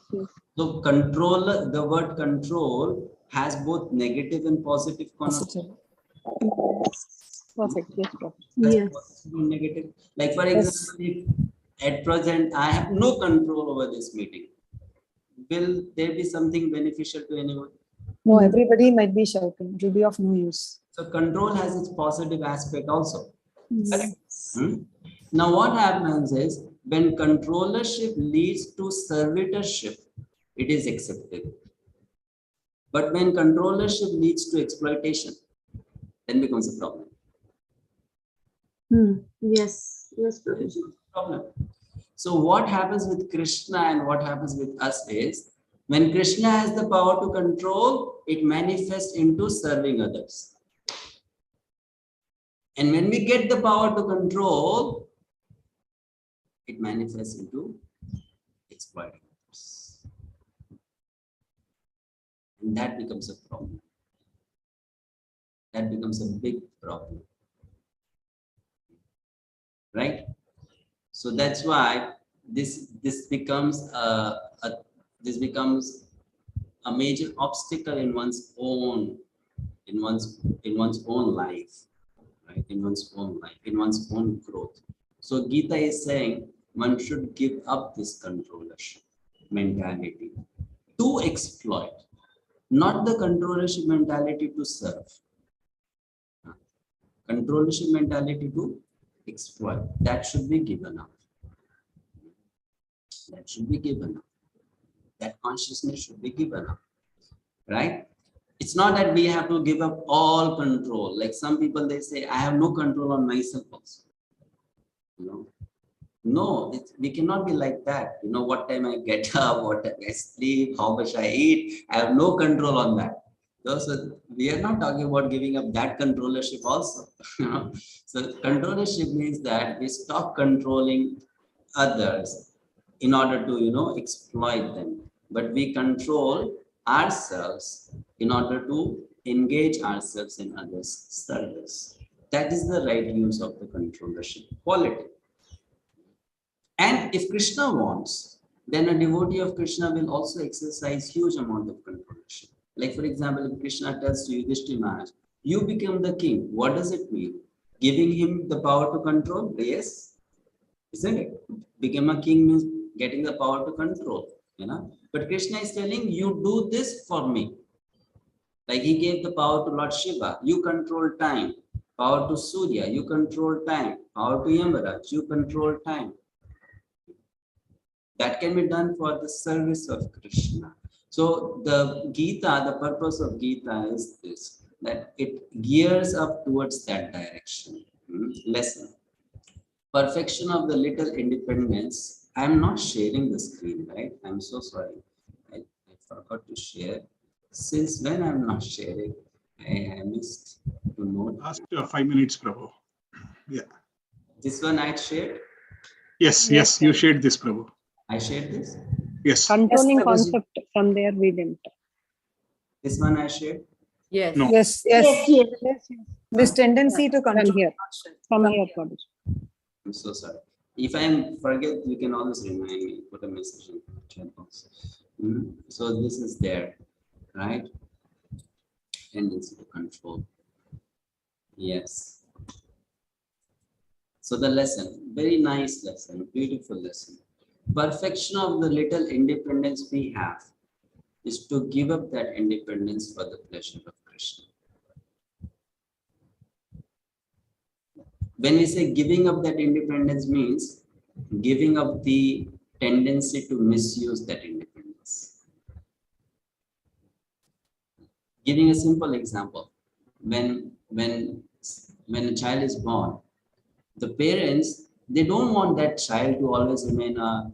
S1: so control, the word control has both negative and positive connotation.
S3: Perfect. Yes, Prof.
S7: Yes.
S1: Negative. Like for example, if at present I have no control over this meeting, will there be something beneficial to anyone?
S3: No, everybody might be shouting. It will be of no use.
S1: So control has its positive aspect also.
S7: Yes.
S1: Now what happens is when controllership leads to servitorship, it is acceptable. But when controllership leads to exploitation, then becomes a problem.
S7: Yes. Yes, Prabhuji.
S1: Problem. So what happens with Krishna and what happens with us is, when Krishna has the power to control, it manifests into serving others. And when we get the power to control, it manifests into exploiting others. And that becomes a problem. That becomes a big problem. Right? So that's why this becomes a major obstacle in one's own life, right? In one's own life, in one's own growth. So Gita is saying one should give up this controllership mentality to exploit, not the controllership mentality to serve. Controllership mentality to exploit. That should be given up. That should be given up. That consciousness should be given up. Right? It's not that we have to give up all control. Like some people, they say, I have no control on myself also. You know? No, we cannot be like that. You know, what time I get up, what time I sleep, how much I eat. I have no control on that. So we are not talking about giving up that controllership also. You know? So controllership means that we stop controlling others in order to, you know, exploit them. But we control ourselves in order to engage ourselves in others' service. That is the right use of the controllership quality. And if Krishna wants, then a devotee of Krishna will also exercise huge amount of controllership. Like for example, if Krishna tells to Yudhishthira Maharaj, you become the king, what does it mean? Giving him the power to control? Yes, isn't it? Become a king means getting the power to control, you know. But Krishna is telling you, do this for me. Like he gave the power to Lord Shiva, you control time. Power to Surya, you control time. Power to Yamaraj, you control time. That can be done for the service of Krishna. So the Gita, the purpose of Gita is this, that it gears up towards that direction. Lesson. Perfection of the little independence. I'm not sharing the screen, right? I'm so sorry. I forgot to share. Since when I'm not sharing, I missed to note.
S11: Last 5 minutes, Prabhu. Yeah.
S1: This one I shared?
S11: Yes, you shared this, Prabhu.
S1: I shared this?
S11: Yes.
S8: Controlling
S3: Yes,
S8: concept from there we didn't.
S1: This one I shared?
S2: Yes.
S11: No.
S3: Yes. This tendency to control.
S8: From here, Prabhuji.
S1: I'm so sorry. If I forget, you can always remind me, put a message in the chat box. So this is there, right? Tendency to control. Yes. So the lesson, very nice lesson, beautiful lesson. Perfection of the little independence we have is to give up that independence for the pleasure of Krishna. When we say giving up that independence means giving up the tendency to misuse that independence. Giving a simple example, when a child is born, the parents, they don't want that child to always remain a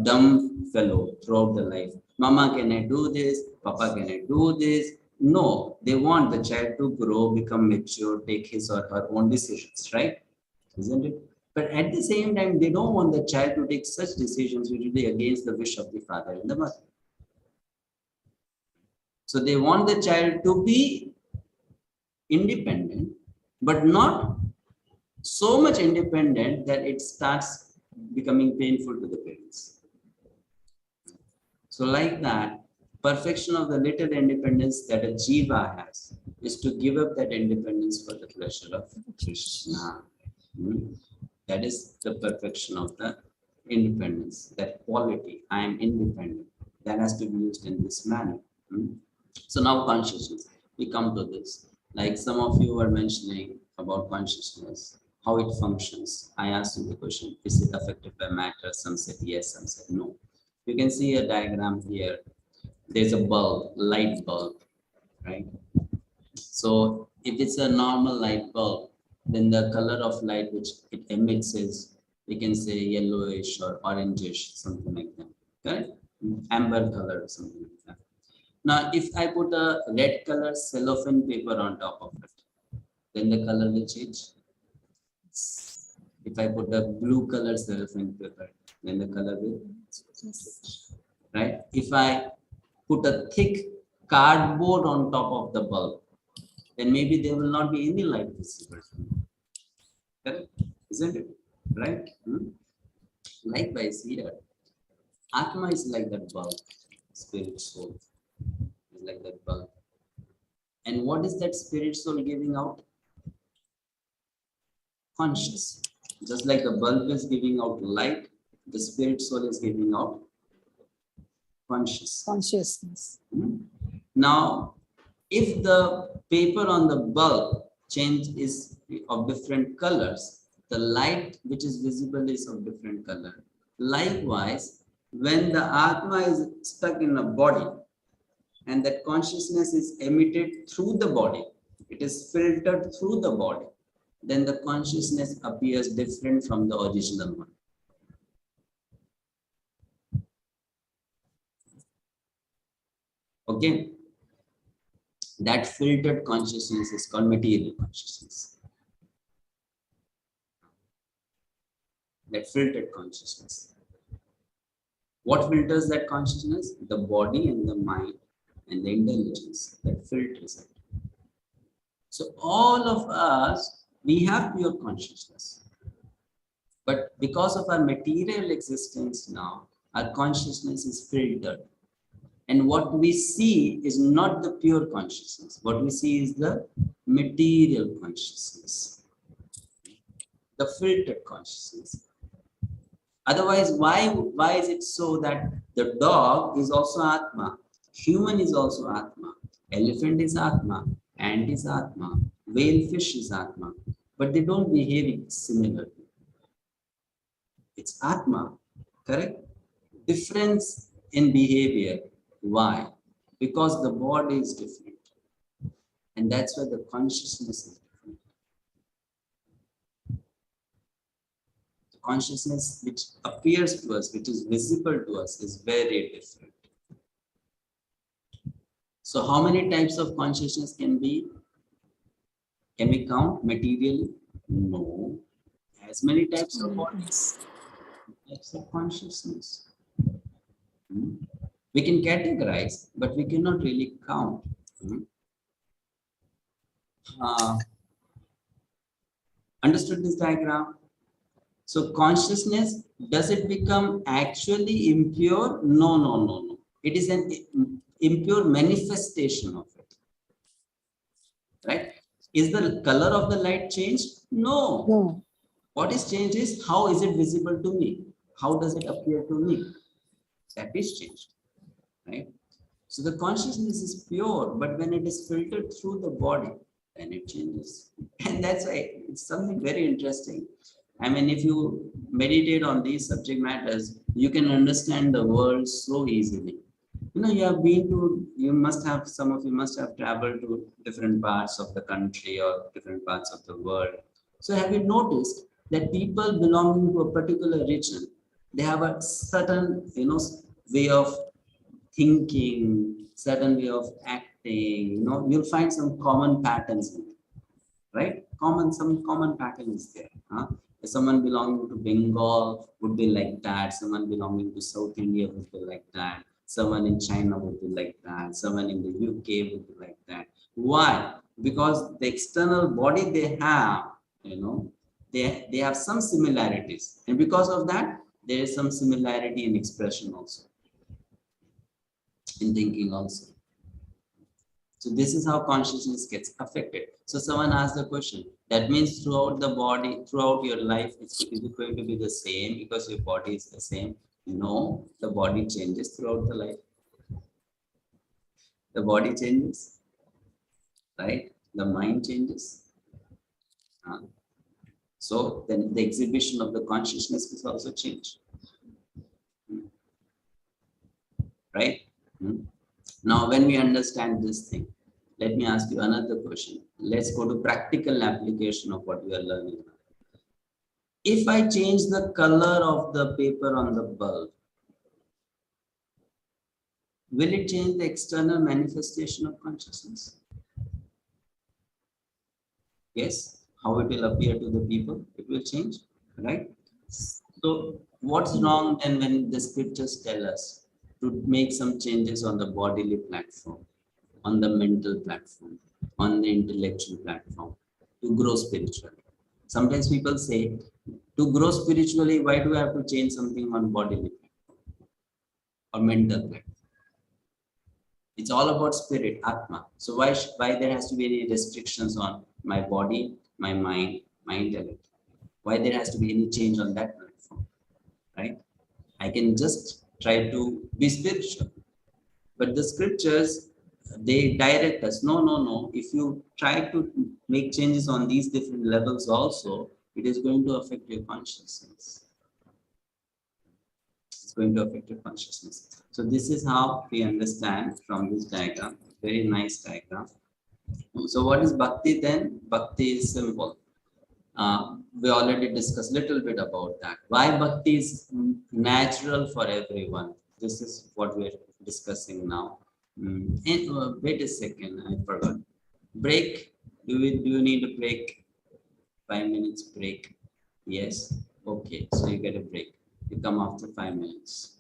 S1: dumb fellow throughout the life. Mama, can I do this? Papa, can I do this? No, they want the child to grow, become mature, take his or her own decisions, right? Isn't it? But at the same time, they don't want the child to take such decisions which will be against the wish of the father and the mother. So they want the child to be independent, but not so much independent that it starts becoming painful to the parents. So like that, perfection of the little independence that a jiva has is to give up that independence for the pleasure of Krishna. That is the perfection of the independence, that quality, I am independent. That has to be used in this manner. So now consciousness, we come to this. Like some of you were mentioning about consciousness, how it functions. I asked you the question, is it affected by matter? Some said yes, some said no. You can see a diagram here. There's a bulb, light bulb, right? So if it's a normal light bulb, then the color of light which it emits is, we can say yellowish or orangish, something like that, correct? Amber color or something like that. Now, if I put a red color cellophane paper on top of it, then the color will change. If I put a blue color cellophane paper, then the color will change, right? If I put a thick cardboard on top of the bulb, then maybe there will not be any light visible. Correct? Isn't it? Right? Likewise here, Atma is like that bulb, spirit soul is like that bulb. And what is that spirit soul giving out? Conscious. Just like the bulb is giving out light, the spirit soul is giving out consciousness. Now, if the paper on the bulb change is of different colors, the light which is visible is of different color. Likewise, when the Atma is stuck in a body and that consciousness is emitted through the body, it is filtered through the body, then the consciousness appears different from the original one. Okay? That filtered consciousness is called material consciousness. That filtered consciousness. What filters that consciousness? The body and the mind and the intelligence that filters it. So all of us, we have pure consciousness. But because of our material existence now, our consciousness is filtered. And what we see is not the pure consciousness. What we see is the material consciousness, the filtered consciousness. Otherwise, why is it so that the dog is also Atma, human is also Atma, elephant is Atma, ant is Atma, whale fish is Atma, but they don't behave similarly. It's Atma, correct? Difference in behavior. Why? Because the body is different. And that's why the consciousness is different. The consciousness which appears to us, which is visible to us, is very different. So how many types of consciousness can be? Can we count materially? No. As many types of bodies, types of consciousness. We can categorize, but we cannot really count. Understood this diagram? So consciousness, does it become actually impure? No. It is an impure manifestation of it. Right? Is the color of the light changed? No. What is changed is how is it visible to me? How does it appear to me? That is changed. Right? So the consciousness is pure, but when it is filtered through the body, then it changes. And that's why it's something very interesting. I mean, if you meditate on these subject matters, you can understand the world so easily. You know, you have been to, some of you must have traveled to different parts of the country or different parts of the world. So have you noticed that people belonging to a particular region, they have a certain, way of thinking, certain way of acting, you'll find some common patterns in it, right? Some common pattern is there. Someone belonging to Bengal would be like that. Someone belonging to South India would be like that. Someone in China would be like that. Someone in the UK would be like that. Why? Because the external body they have, they have some similarities, and because of that, there is some similarity in expression also, in thinking also. So this is how consciousness gets affected. So someone asked the question, that means throughout the body, throughout your life, is it going to be the same because your body is the same? No, the body changes throughout the life. The body changes, right? The mind changes. So then the exhibition of the consciousness is also changed. Right? Now, when we understand this thing, let me ask you another question. Let's go to practical application of what we are learning. If I change the color of the paper on the bulb, will it change the external manifestation of consciousness? Yes. How it will appear to the people? It will change, right? So what's wrong then when the scriptures tell us to make some changes on the bodily platform, on the mental platform, on the intellectual platform, to grow spiritually? Sometimes people say, to grow spiritually, why do I have to change something on bodily platform or mental platform? It's all about spirit, Atma. So why there has to be any restrictions on my body, my mind, my intellect? Why there has to be any change on that platform, right? I can just try to be spiritual. But the scriptures, they direct us, no. If you try to make changes on these different levels also, it is going to affect your consciousness. It's going to affect your consciousness. So this is how we understand from this diagram, very nice diagram. So what is bhakti then? Bhakti is simple. We already discussed a little bit about that. Why bhakti is natural for everyone? This is what we're discussing now. Wait a second, I forgot. Break. Do you need a break? 5 minutes break. Yes. Okay. So you get a break. You come after 5 minutes.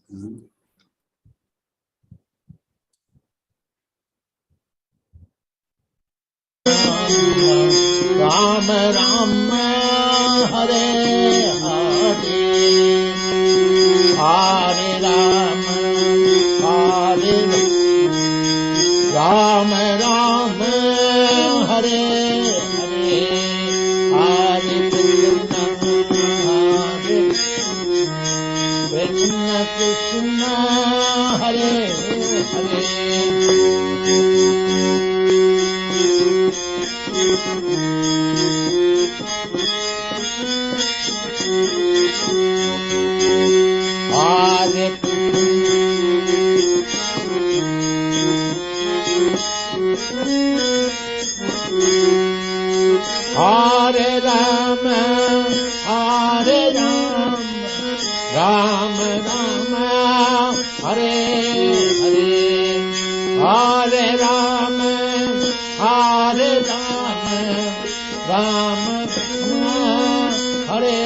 S16: Ram Ram Hare Hare Hare Ram Hare Ram Ram Hare Hare Hare Krishna Krishna Hare Hare Hare Rama, Hare Rama, Rama Rama, Hare Hare, Hare Rama, Hare Rama, Rama Rama, Hare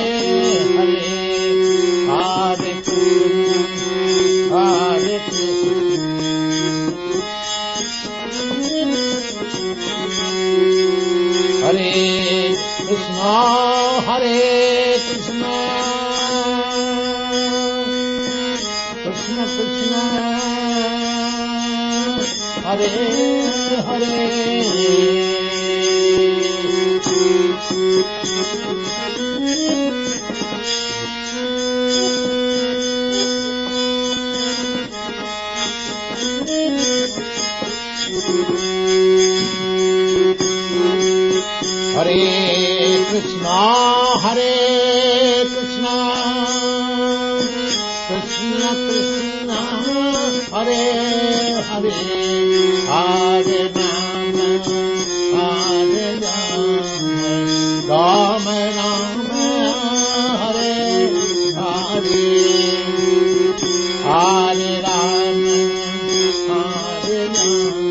S16: Hare, Hare Krishna, Hare Krishna. Hare Krishna, Hare Krishna, Krishna Krishna, Hare Hare. Hare Krishna, Hare Krishna, Krishna Krishna, Hare Hare, Hare Rama, Hare Rama, Rama Rama, Hare Hare, Hare Rama, Hare Rama,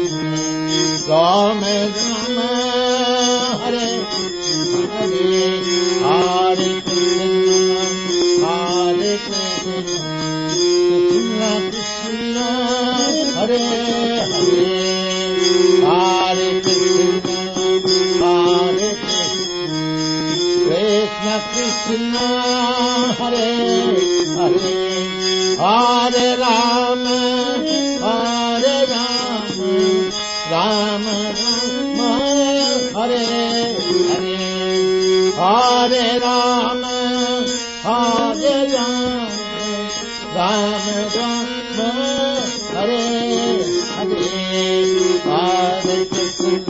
S16: Rama Rama, Hare Hare, Hare Krishna, Hare Krishna, Krishna Krishna, Hare Hare, Hare Krishna, Hare Krishna, Krishna Krishna, Hare Hare, Hare Rama, Hare Rama, Rama Rama, Hare Hare, Hare Rama, Hare Rama, Rama Rama, Hare Hare, Hare Krishna, Krishna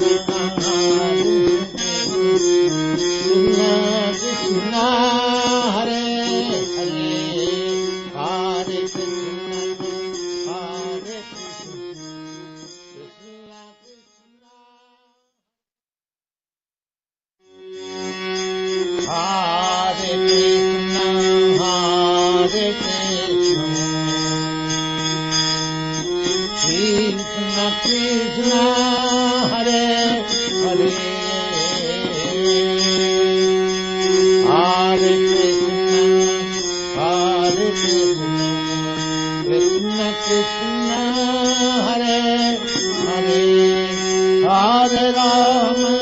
S16: Krishna, Hare Hare, Hare Krishna, Hare Krishna, Krishna Krishna, Hare Krishna, Hare Krishna, Krishna Krishna, Hare Hare, Hare Krishna, Hare Krishna, Krishna Krishna, Hare Hare, Hare Rama,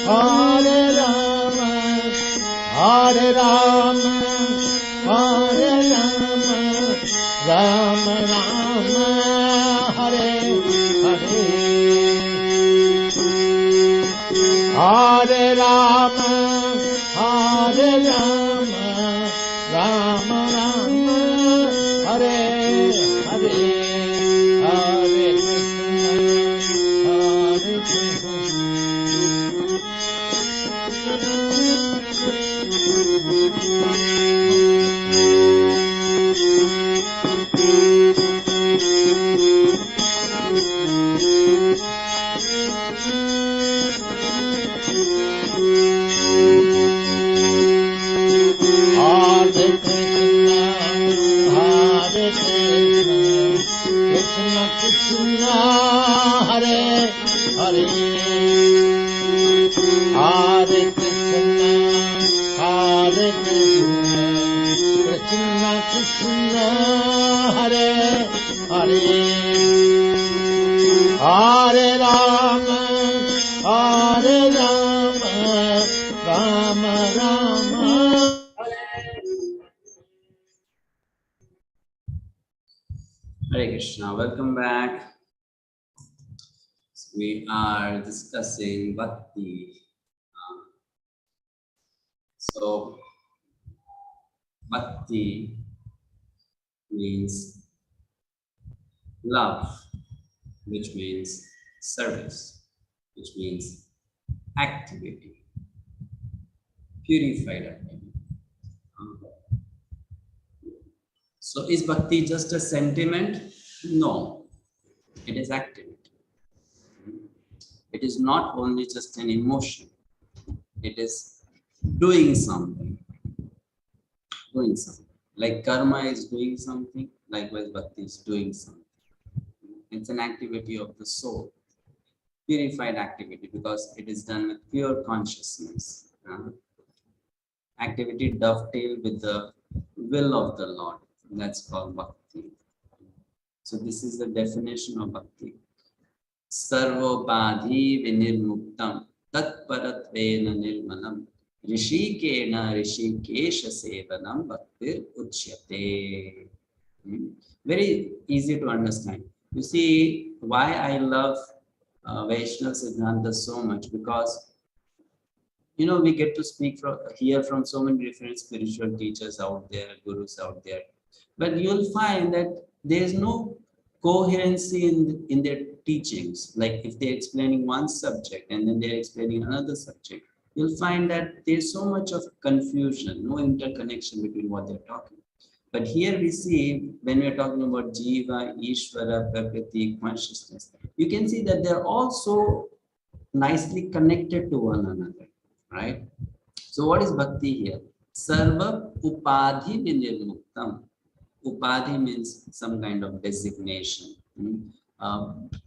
S16: Hare Rama, Hare Rama, Hare Rama, Rama Rama, Hare Hare, Hare Rama, Hare Rama, Rama Rama, Hare Hare, Hare Krishna, Hare Krishna, Hare Krishna, Hare Krishna, Krishna Krishna, Hare Hare, Hare Krishna, Hare Krishna, Krishna Krishna, Hare Hare, Hare Rama, Hare Rama, Rama Rama.
S1: Hare Krishna, welcome back. We are discussing Bhakti. So, Bhakti means love, which means service, which means activity, purified activity. So is Bhakti just a sentiment? No, it is activity. It is not only just an emotion, it is doing something. Doing something. Like karma is doing something, likewise Bhakti is doing something. It's an activity of the soul, purified activity, because it is done with pure consciousness. Activity dovetail with the will of the Lord. That's called Bhakti. So this is the definition of Bhakti. Sarvopādhi vinirmuktam tatparatvena nirmalam rishikena rishikesha sevanam bhaktir uchyate. Very easy to understand. You see why I love Vaishnava Siddhanta so much, because we get to hear from so many different spiritual teachers out there, gurus out there, but you'll find that there is no coherency in their teachings. Like if they're explaining one subject and then they're explaining another subject, you'll find that there's so much of confusion, no interconnection between what they're talking. But here we see, when we're talking about Jiva, Ishvara, Prakriti, consciousness, you can see that they're also nicely connected to one another, right? So what is Bhakti here? Sarva Upadhi Vinirmuktam. Upadhi means some kind of designation.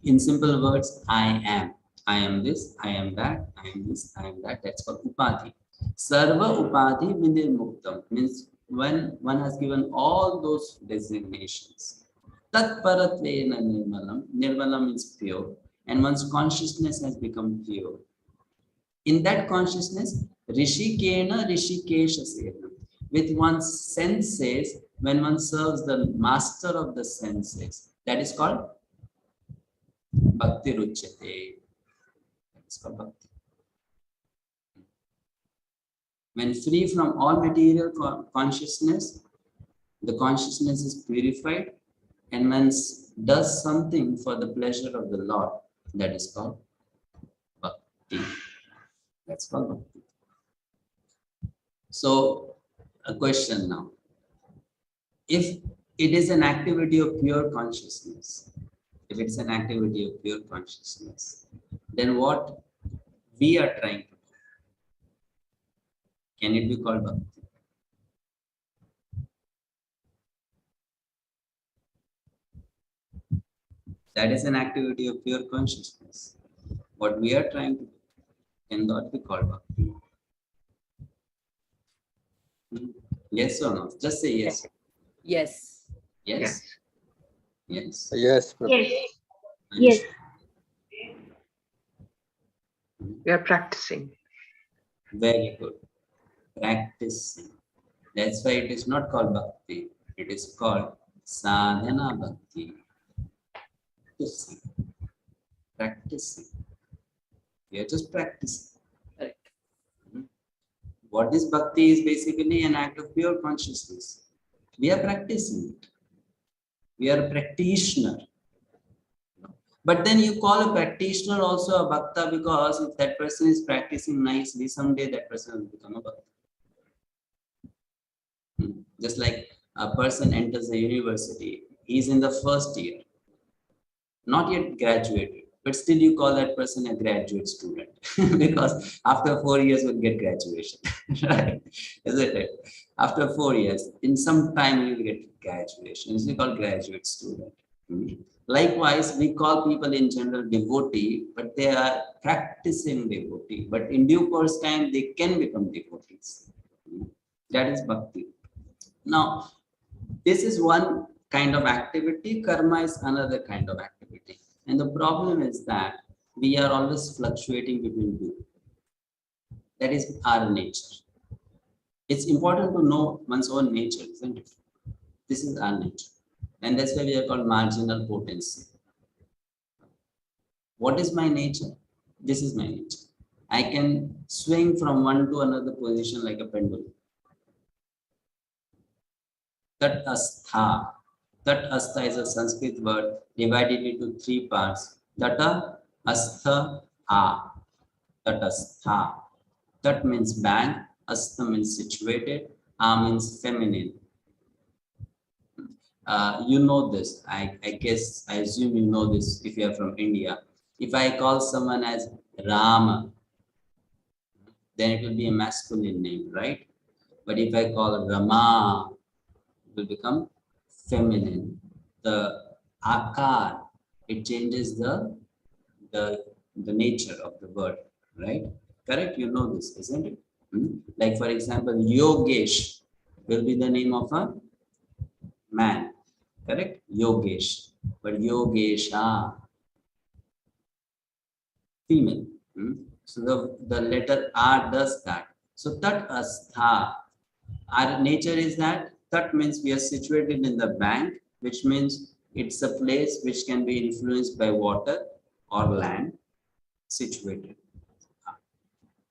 S1: In simple words, I am. I am this, I am that, I am this, I am that. That's called Upadhi. Sarva Upadhi Vinirmuktam means when one has given all those designations. Tat Paratvena Nirmalam. Nirmalam means pure. And one's consciousness has become pure. In that consciousness, Rishikena Rishikesha Senam. With one's senses, when one serves the master of the senses, that is called Bhakti Ruchyate. That is called Bhakti. When free from all material consciousness, the consciousness is purified, and one does something for the pleasure of the Lord, that is called Bhakti. That's called Bhakti. So, a question now. If it is an activity of pure consciousness, then what we are trying to do, can it be called Bhakti? That is an activity of pure consciousness. What we are trying to do cannot be called Bhakti. Yes or no? Just say yes.
S2: Yes.
S1: Yes. Yes.
S17: Yes.
S4: Yes.
S1: Yes.
S18: We are practicing.
S1: Very good. Practicing. That's why it is not called Bhakti. It is called Sadhana Bhakti. Practicing. We are just practicing.
S2: Correct.
S1: What is Bhakti is basically an act of pure consciousness. We are practicing it. We are a practitioner. But then you call a practitioner also a bhakta, because if that person is practicing nicely, someday that person will become a bhakta. Just like a person enters the university, he is in the first year, not yet graduated, but still you call that person a graduate student because after 4 years we'll get graduation, right? Isn't it? After 4 years, in some time you will get graduation. It's called graduate student. Likewise, we call people in general devotee, but they are practicing devotee. But in due course time, they can become devotees. That is bhakti. Now, this is one kind of activity. Karma is another kind of activity. And the problem is that we are always fluctuating between two. That is our nature. It's important to know one's own nature, isn't it? This is our nature. And that's why we are called marginal potency. What is my nature? This is my nature. I can swing from one to another position like a pendulum. Tat astha. Tat astha is a Sanskrit word divided into 3 parts. Tata, astha, a. Tat astha. Tat means bank, astha means situated, a means feminine. You know this. I guess, I assume you know this if you are from India. If I call someone as Rama, then it will be a masculine name, right? But if I call Rama, it will become feminine. The akar, it changes the nature of the word, right? Correct? You know this, isn't it? Like for example, Yogesh will be the name of a man, correct? Yogesh. But Yogesha, female. So the letter R does that. So tat astha. Our nature is that tat means we are situated in the bank, which means it's a place which can be influenced by water or land, situated.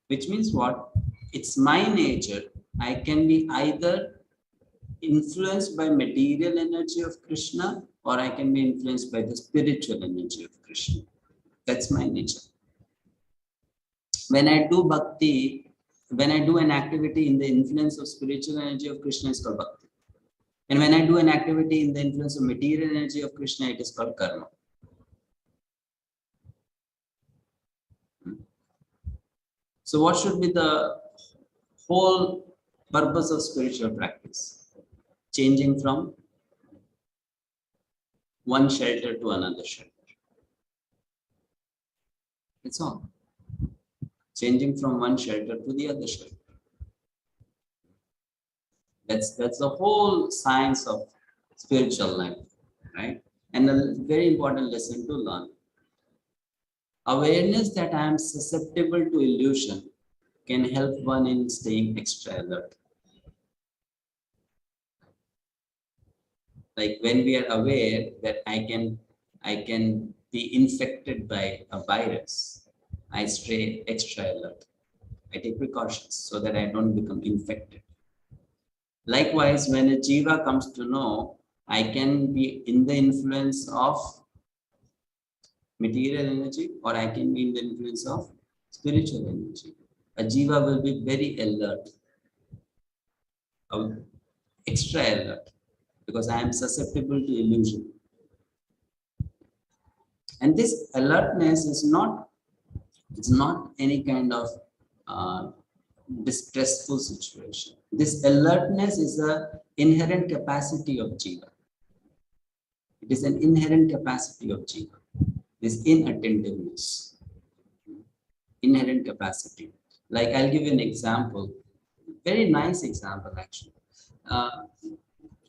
S1: Which means what? It's my nature. I can be either influenced by material energy of Krishna, or I can be influenced by the spiritual energy of Krishna. That's my nature. When I do bhakti, when I do an activity in the influence of spiritual energy of Krishna, it's called bhakti. And when I do an activity in the influence of material energy of Krishna, it is called karma. So what should be the whole purpose of spiritual practice? Changing from one shelter to another shelter. It's all. Changing from one shelter to the other shelter. That's the whole science of spiritual life, right? And a very important lesson to learn. Awareness that I am susceptible to illusion can help one in staying extra alert. Like when we are aware that I can be infected by a virus, I stay extra alert. I take precautions so that I don't become infected. Likewise, when a jiva comes to know, I can be in the influence of material energy or I can be in the influence of spiritual energy. A jiva will be very alert, extra alert, because I am susceptible to illusion. And this alertness is not any kind of distressful situation. This alertness is an inherent capacity of jiva. It is an inherent capacity of jiva. This inattentiveness, inherent capacity. Like I'll give you an example, very nice example actually.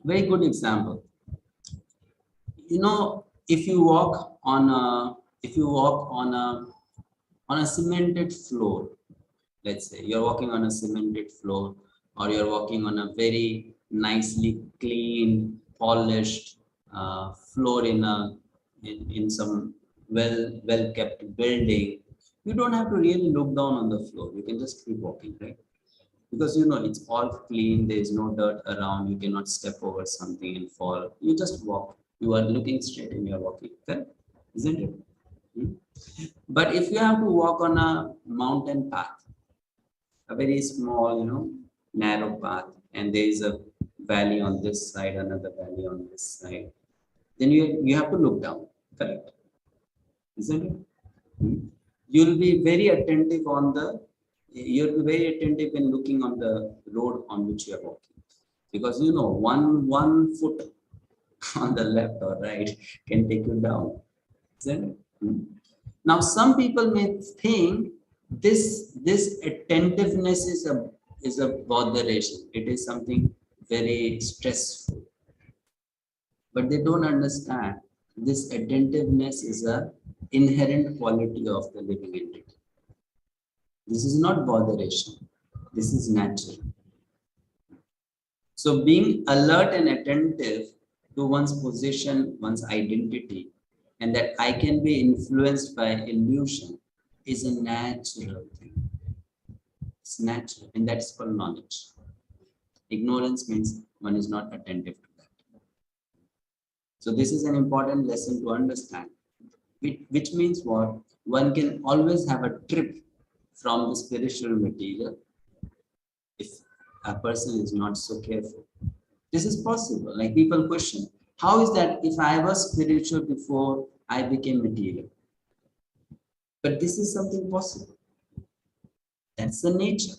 S1: Very good example. You know, if you walk on a cemented floor, let's say you're walking on a cemented floor, or you're walking on a very nicely clean, polished floor in some well kept building, you don't have to really look down on the floor. You can just keep walking, right? Because you know it's all clean, there is no dirt around, you cannot step over something and fall. You just walk. You are looking straight and you're walking, correct? Isn't it? But if you have to walk on a mountain path, a very small, narrow path, and there is a valley on this side, another valley on this side, then you have to look down, correct? Isn't it? You'll be very attentive in looking on the road on which you are walking, because one foot on the left or right can take you down, isn't it? Now some people may think this attentiveness is a botheration. It is something very stressful, but they don't understand this attentiveness is a inherent quality of the living entity. This is not botheration. This is natural. So being alert and attentive to one's position, one's identity, and that I can be influenced by illusion is a natural thing. It's natural, and that's called knowledge. Ignorance means one is not attentive to that. So this is an important lesson to understand, which means what? One can always have a trip from the spiritual material if a person is not so careful. This is possible. Like people question, how is that if I was spiritual before I became material? But this is something possible. That's the nature.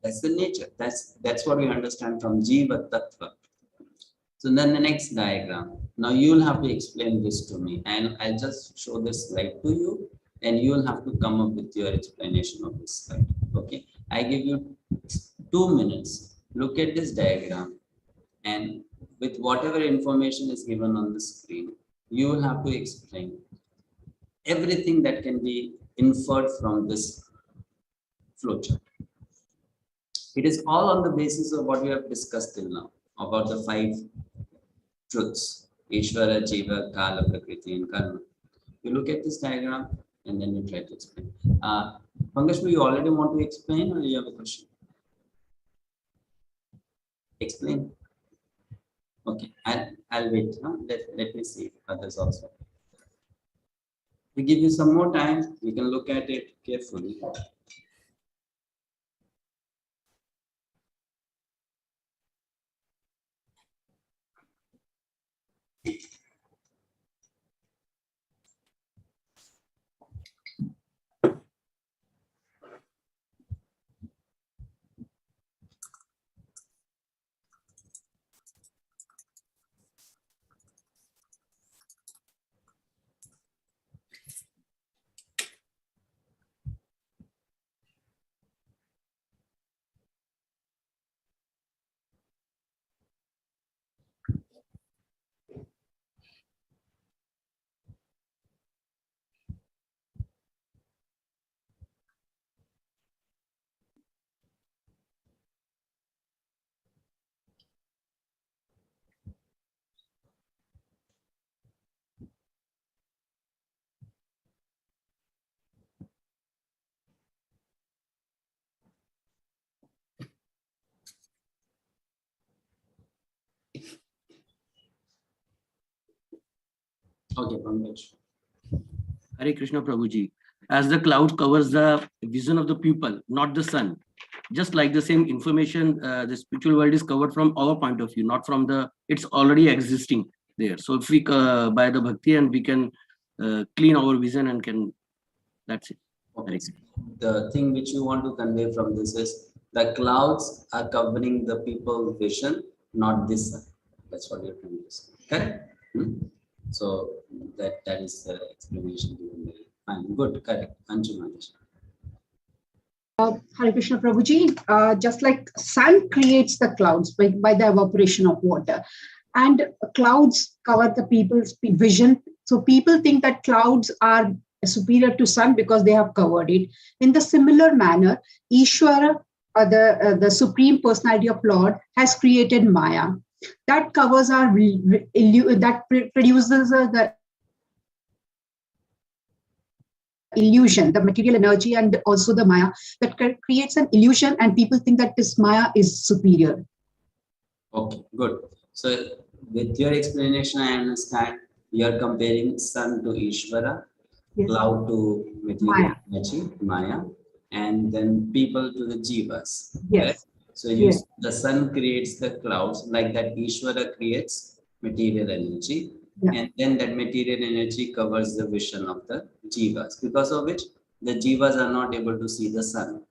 S1: That's the nature. That's what we understand from Jiva Tattva. So then the next diagram. Now you'll have to explain this to me, and I'll just show this slide to you, and you'll have to come up with your explanation of this slide. Okay, I give you 2 minutes. Look at this diagram, and with whatever information is given on the screen, you will have to explain everything that can be inferred from this flowchart. It is all on the basis of what we have discussed till now about the 5 truths: Ishvara, Jiva, Kala, Prakriti, and Karma. You look at this diagram and then you try to explain. Pankaj, you already want to explain, or you have a question? Explain. Okay, I'll wait. Huh? Let me see if others also. We give you some more time. You can look at it carefully. Okay, Pankaj.
S17: Hare Krishna Prabhuji. As the cloud covers the vision of the pupil, not the sun. Just like the same information, the spiritual world is covered from our point of view, not from the, it's already existing there. So if we, by the bhakti, and we can clean our vision and can, that's it.
S1: Okay. The thing which you want to convey from this is the clouds are covering the people's vision, not this sun. That's what you're trying to say. Correct? So that is the explanation given there. Fine, good, correct. Anjuman.
S15: Hare Krishna Prabhuji, just like sun creates the clouds by the evaporation of water, and clouds cover the people's vision. So people think that clouds are superior to sun because they have covered it. In the similar manner, Ishvara, the Supreme Personality of Lord, has created Maya. That covers our, that produces the illusion, the material energy, and also the Maya, that creates an illusion, and people think that this Maya is superior.
S1: Okay, good. So with your explanation, I understand you are comparing sun to Ishvara, yes, cloud to material energy, Maya, and then people to the Jivas.
S15: Yes.
S1: Right? So you, yes, the sun creates the clouds, like that Ishvara creates material energy, yeah, and then that material energy covers the vision of the Jivas, because of which the Jivas are not able to see the sun.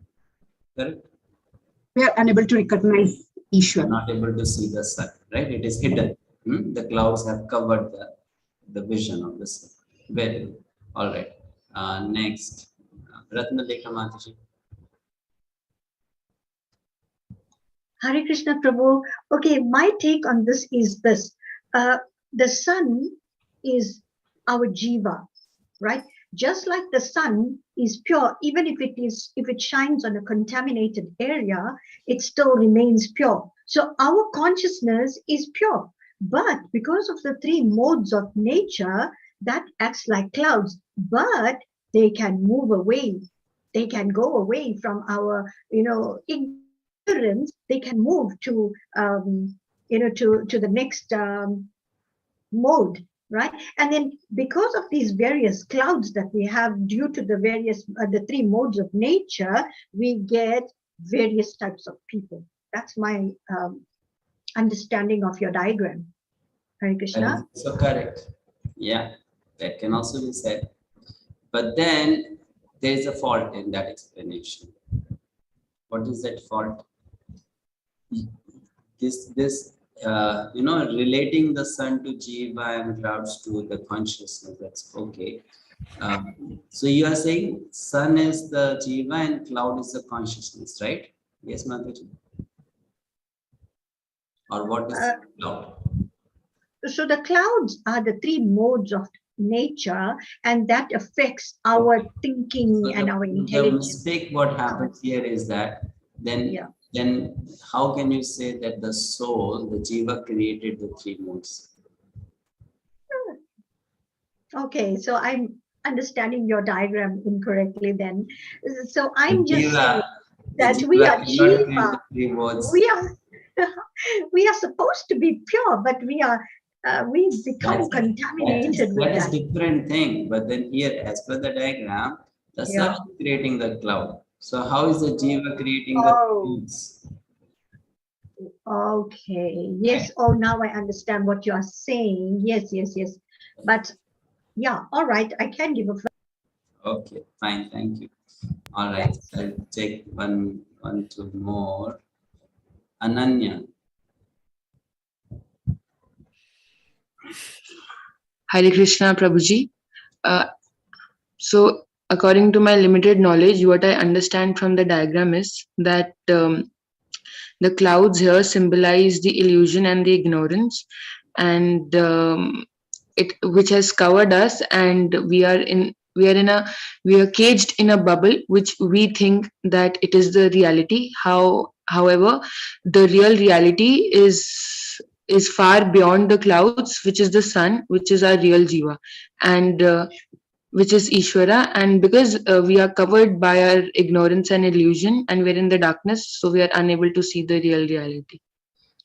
S1: Correct?
S15: We are unable to recognize Ishvara.
S1: Not able to see the sun, right? It is hidden. The clouds have covered the vision of the sun. Very good. All right. Next, Ratnalekha Mataji.
S19: Hare Krishna Prabhu. Okay, my take on this is this. The sun is our jiva, right? Just like the sun is pure, even if it shines on a contaminated area, it still remains pure. So our consciousness is pure, but because of the three modes of nature, that acts like clouds, but they can move away. They can go away from our, ignorance. They can move to, to the next mode, right? And then because of these various clouds that we have due to the various, the three modes of nature, we get various types of people. That's my understanding of your diagram. Hare Krishna.
S1: So correct. Yeah, that can also be said. But then there is a fault in that explanation. What is that fault? Relating the sun to Jiva and clouds to the consciousness, that's okay. So you are saying sun is the Jiva and cloud is the consciousness, right? Yes, Mataji? Or what is cloud?
S19: So the clouds are the three modes of nature, and that affects our thinking and our intelligence.
S1: The mistake what happens here is that then how can you say that the soul, the Jiva, created the three modes?
S19: Okay, so I'm understanding your diagram incorrectly then. So I'm just saying that we are Jiva. We are supposed to be pure, but we become contaminated with that.
S1: That is different thing. But then here, as per the diagram, the sun is creating the cloud. So how is the Jiva creating the things?
S19: Okay. Yes. Oh, now I understand what you are saying. Yes. But yeah, all right. I can give a.
S1: Okay, fine. Thank you. All right. I'll take one, two more. Ananya.
S20: Hare Krishna Prabhuji. So according to my limited knowledge, what I understand from the diagram is that the clouds here symbolize the illusion and the ignorance, and which has covered us, and we are caged in a bubble which we think that it is the reality. However, the real reality is far beyond the clouds, which is the sun, which is our real Jiva, and which is Ishvara. And because we are covered by our ignorance and illusion, and we're in the darkness, so we are unable to see the real reality.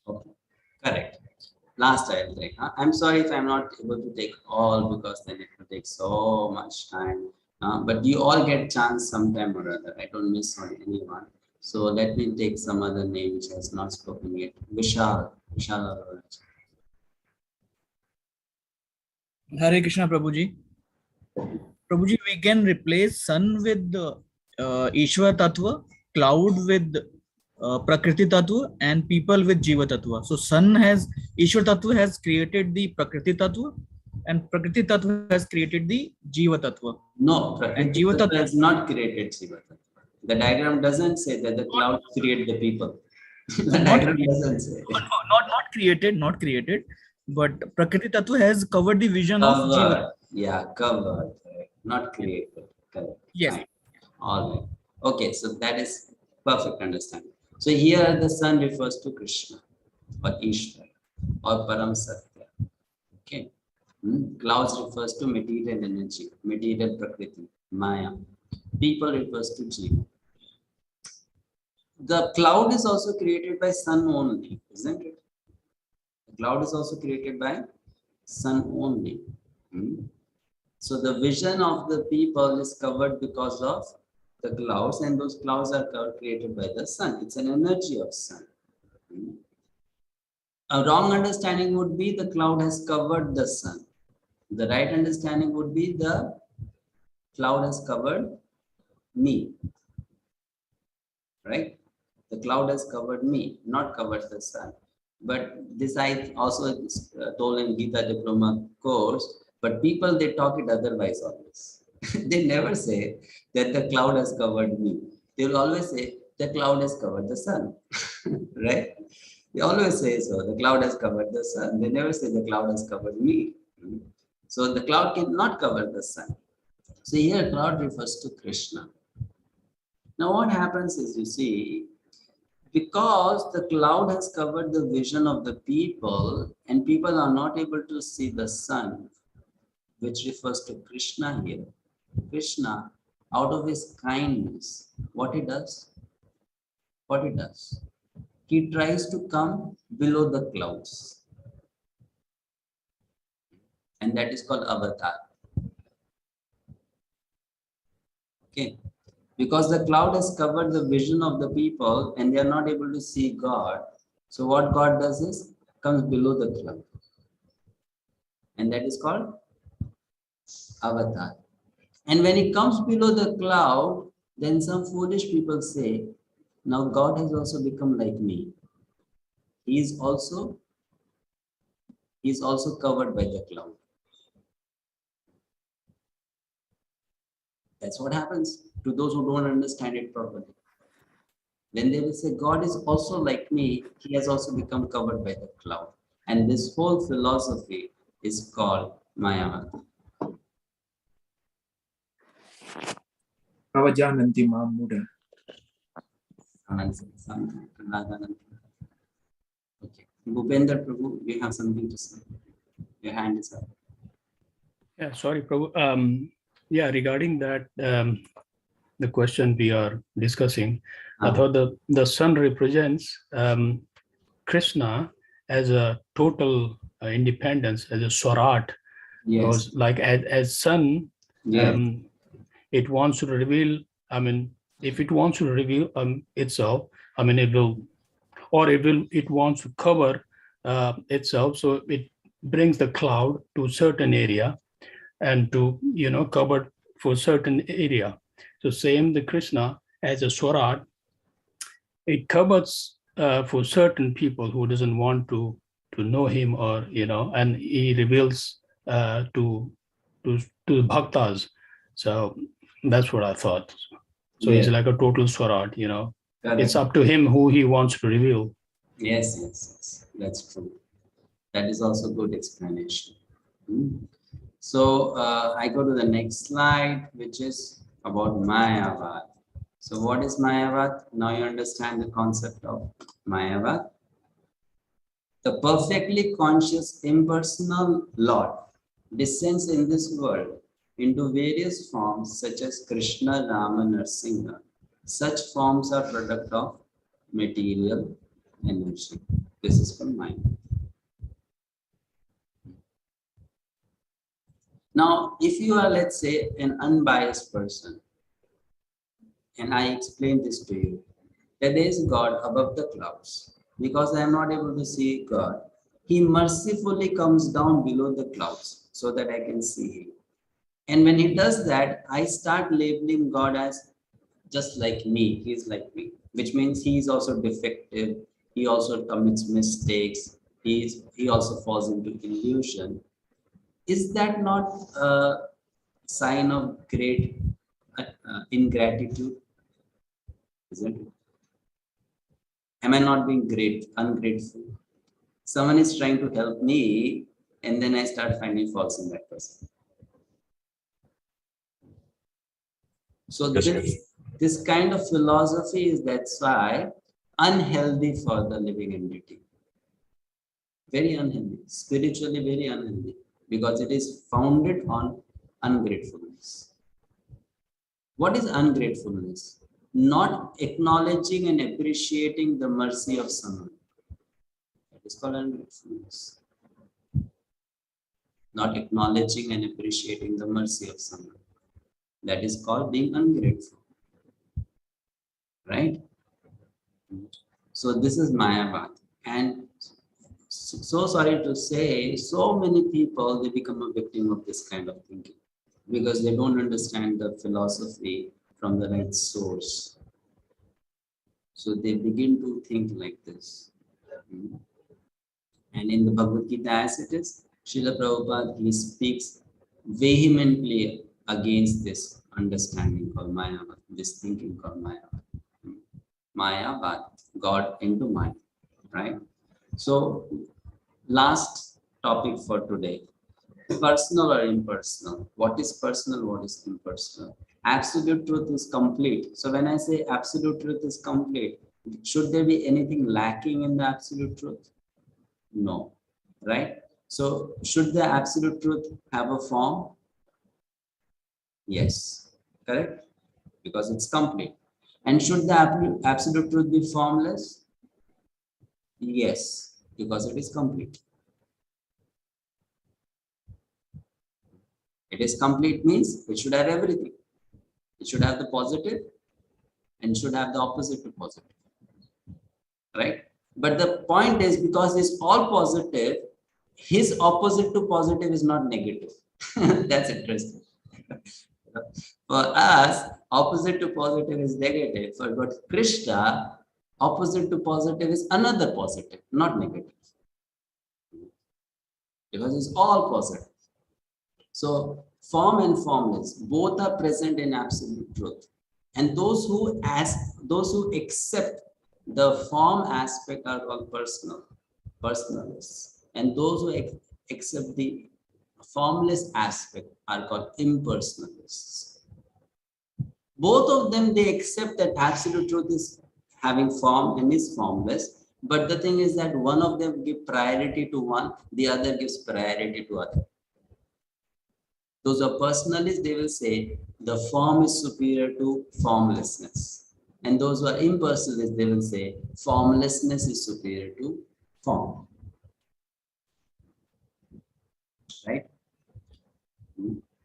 S1: Okay, correct. Last I'll take. I'm sorry if I'm not able to take all, because then it will take so much time. But you all get chance sometime or other. I don't miss on anyone. So let me take some other name which has not spoken yet. Vishal.
S19: Hare Krishna, Prabhuji. Prabhuji, we can replace sun with Ishwar Tattva, cloud with Prakriti Tattva, and people with Jiva Tattva. So sun has, Ishwar Tattva has created the Prakriti Tattva, and Prakriti Tattva has created the Jiva Tattva.
S1: No, Prakriti Tattva has not created Jiva Tattva. The diagram doesn't say that the clouds create the people. The diagram doesn't say.
S19: Not created, but Prakriti Tattva has covered the vision of Jiva.
S1: Yeah, covered, not created. Correct.
S19: Yes.
S1: Fine. All right. Okay, so that is perfect understanding. So here the sun refers to Krishna or Ishvara or Param Satya. Okay. Clouds refers to material energy, material Prakriti, Maya. People refers to Jiva. The cloud is also created by sun only, isn't it? The cloud is also created by sun only. So the vision of the people is covered because of the clouds, and those clouds are created by the sun. It's an energy of sun. A wrong understanding would be the cloud has covered the sun. The right understanding would be the cloud has covered me. Right? The cloud has covered me, not covered the sun. But this I also told in Gita Diploma course, but people, they talk it otherwise always. They never say that the cloud has covered me. They will always say the cloud has covered the sun. Right? They always say so, the cloud has covered the sun. They never say the cloud has covered me. So the cloud cannot cover the sun. So here cloud refers to Krishna. Now what happens is, you see, because the cloud has covered the vision of the people and people are not able to see the sun, which refers to Krishna here. Krishna, out of his kindness, what he does? He tries to come below the clouds. And that is called avatar. Okay. Because the cloud has covered the vision of the people and they are not able to see God. So what God does is comes below the cloud. And that is called avatar. And when it comes below the cloud, then some foolish people say, now God has also become like me. He is also covered by the cloud. That's what happens to those who don't understand it properly. Then they will say, God is also like me. He has also become covered by the cloud. And this whole philosophy is called Mayavada.
S19: Avajananti Mamuda.
S1: Okay. Bhupender Prabhu, you have something to say. Your hand is up.
S21: Yeah, sorry, Prabhu. Yeah, regarding that, the question we are discussing, I thought the sun represents Krishna as a total independence, as a Swarat.
S1: Yes.
S21: Because like as sun,
S1: Yes.
S21: It wants to reveal, if it wants to reveal itself, it wants to cover itself. So it brings the cloud to certain area and to, cover for certain area. So same the Krishna as a Swarat, it covers for certain people who doesn't want to know him, or, and he reveals to the bhaktas. So that's what I thought. So
S1: Yeah.
S21: he's like a total Swarat,
S1: Correct.
S21: It's up to him who he wants to reveal.
S1: Yes. That's true. That is also good explanation. So I go to the next slide, which is about Mayavad. So what is Mayavad? Now you understand the concept of Mayavad. The perfectly conscious impersonal Lord descends in this world into various forms such as Krishna, Rama, Narsingha. Such forms are product of material energy. This is from mind. Now, if you are, let's say, an unbiased person, and I explain this to you, that there is God above the clouds. Because I am not able to see God, He mercifully comes down below the clouds so that I can see Him. And when He does that, I start labeling God as just like me. He is like me, which means He is also defective. He also commits mistakes. He also falls into illusion. Is that not a sign of great ingratitude? Isn't it? Am I not being ungrateful? Someone is trying to help me, and then I start finding faults in that person. So this kind of philosophy is, that's why, unhealthy for the living entity. Very unhealthy, spiritually very unhealthy, because it is founded on ungratefulness. What is ungratefulness? Not acknowledging and appreciating the mercy of someone. That is called ungratefulness. Not acknowledging and appreciating the mercy of someone. That is called being ungrateful. Right? So this is Mayavad. And so sorry to say, so many people, they become a victim of this kind of thinking because they don't understand the philosophy from the right source. So they begin to think like this. And in the Bhagavad-gita, as it is, Srila Prabhupada, he speaks vehemently against this understanding called Mayavad, this thinking called Mayavad. Mayavad, God into Maya, right? So, last topic for today, personal or impersonal. What is personal, what is impersonal? Absolute truth is complete. So when I say absolute truth is complete, should there be anything lacking in the absolute truth? No, right? So should the absolute truth have a form? Yes, correct? Because it's complete. And should the absolute truth be formless? Yes, because it is complete. It is complete means it should have everything. It should have the positive and should have the opposite to positive, right? But the point is, because it's all positive, his opposite to positive is not negative. That's interesting. For us, opposite to positive is negative. But Krishna, opposite to positive is another positive, not negative. Because it's all positive. So form and formless, both are present in absolute truth. And those who accept the form aspect are called personalists. And those who accept the formless aspect are called impersonalists. Both of them, they accept that absolute truth is having form and is formless. But the thing is that one of them gives priority to one, the other gives priority to other. Those are personalists, they will say the form is superior to formlessness. And those who are impersonalists, they will say formlessness is superior to form. Right?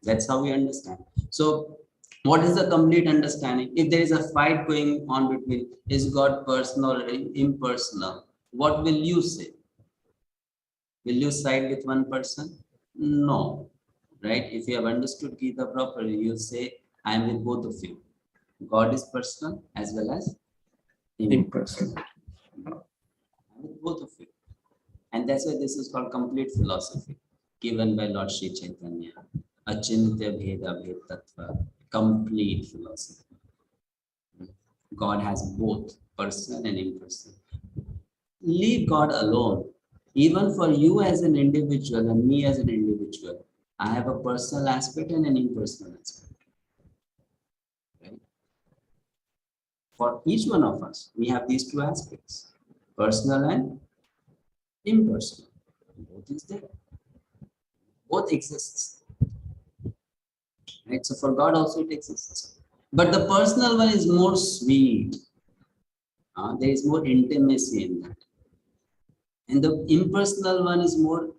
S1: That's how we understand. So, what is the complete understanding? If there is a fight going on between is God personal or impersonal, what will you say? Will you side with one person? No. Right? If you have understood Gita properly, you say, I am with both of you. God is personal as well as impersonal. I'm with both of you. And that's why this is called complete philosophy, given by Lord Sri Chaitanya. 𝗪𝗵𝗿𝗹𝗹, complete philosophy. God has both personal and impersonal. Leave God alone. Even for you as an individual and me as an individual, I have a personal aspect and an impersonal aspect. Right? For each one of us, we have these two aspects, personal and impersonal. Both is there. Both exists. Right? So for God also it exists. But the personal one is more sweet. There is more intimacy in that. And the impersonal one is more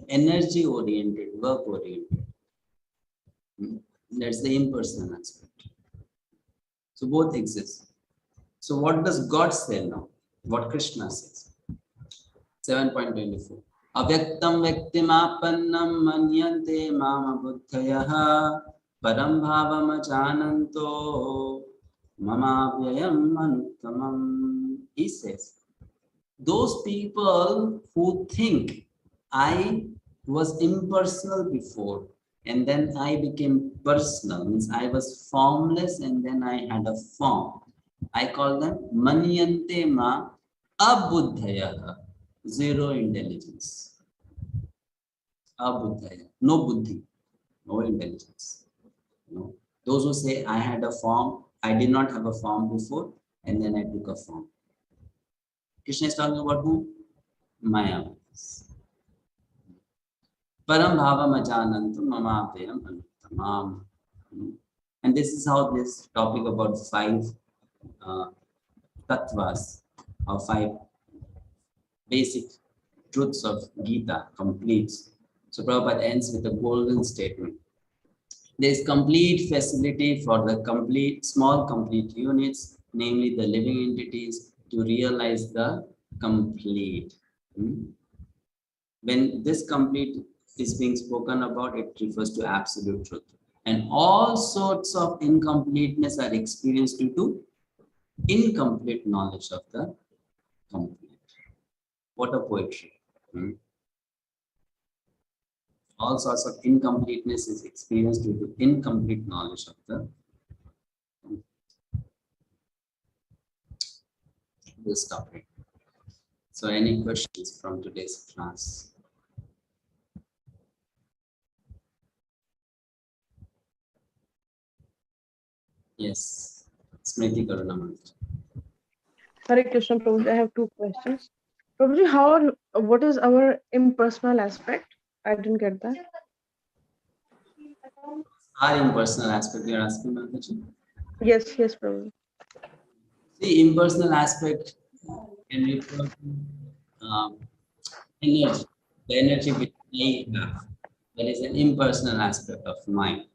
S1: energy oriented, work oriented. That's the impersonal aspect. So both exist. So what does God say now? What Krishna says? 7.24. Avyaktam vyaktimapannam manyante mama buddhayaha param bhavam ajananto mamavyayam anuttamam. He says, those people who think I was impersonal before and then I became personal, means I was formless and then I had a form. I call them manyante ma abuddhayaha, zero intelligence. Abuddhaya, no buddhi, no intelligence. No. Those who say I had a form, I did not have a form before and then I took a form. Krishna is talking about who? Maya. Param bhavam ajanantum mamavyayam anuttamam. And this is how this topic about 5 tattvas or 5 basic truths of Gita completes. So Prabhupada ends with a golden statement. There is complete facility for the small complete units, namely the living entities, to realize the complete. When this complete is being spoken about, it refers to absolute truth. And all sorts of incompleteness are experienced due to incomplete knowledge of the complete. What a poetry. All sorts of incompleteness is experienced due to incomplete knowledge of the this topic. So any questions from today's class? Yes, Smriti Karunamant.
S10: Hare Krishna, Prabhuji, I have 2 questions. Prabhuji, what is our impersonal aspect? I didn't get that.
S1: Our impersonal aspect you're asking, Mataji?
S10: Yes, Prabhuji.
S1: The impersonal aspect can refer to energy, the energy which I have. That is an impersonal aspect of mind.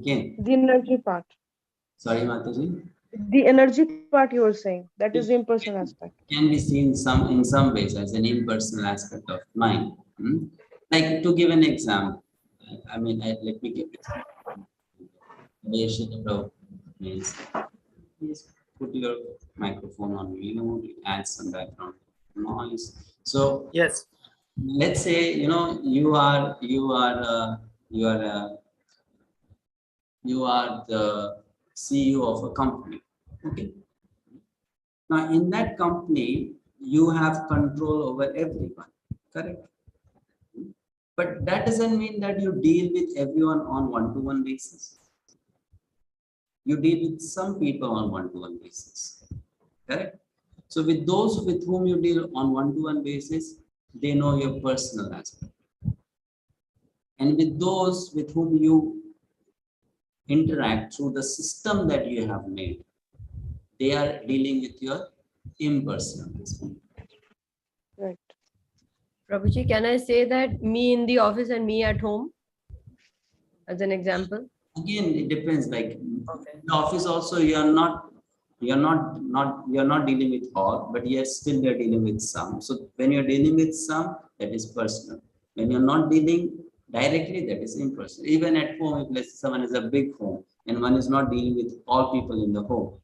S1: Okay.
S10: The energy part.
S1: Sorry, Mataji?
S10: The energy part you were saying, that is the impersonal aspect.
S1: Can be seen in some ways as an impersonal aspect of mind. Like, to give an example, let me give it. Means, please put your microphone on mute, add some background noise. So yes, let's say you are the CEO of a company. Okay. Now in that company, you have control over everyone, correct? But that doesn't mean that you deal with everyone on one-to-one basis. You deal with some people on one-to-one basis, correct? So with those with whom you deal on one-to-one basis, they know your personal aspect. And with those with whom you interact through the system that you have made, they are dealing with your impersonal aspect.
S10: Right.
S2: Prabhuji, can I say that me in the office and me at home as an example?
S1: Again, it depends. Like in the office also, you're not dealing with all, but yes, still you're dealing with some. So when you're dealing with some, that is personal. When you're not dealing directly, that is impersonal. Even at home, if let's say someone has a big home and one is not dealing with all people in the home,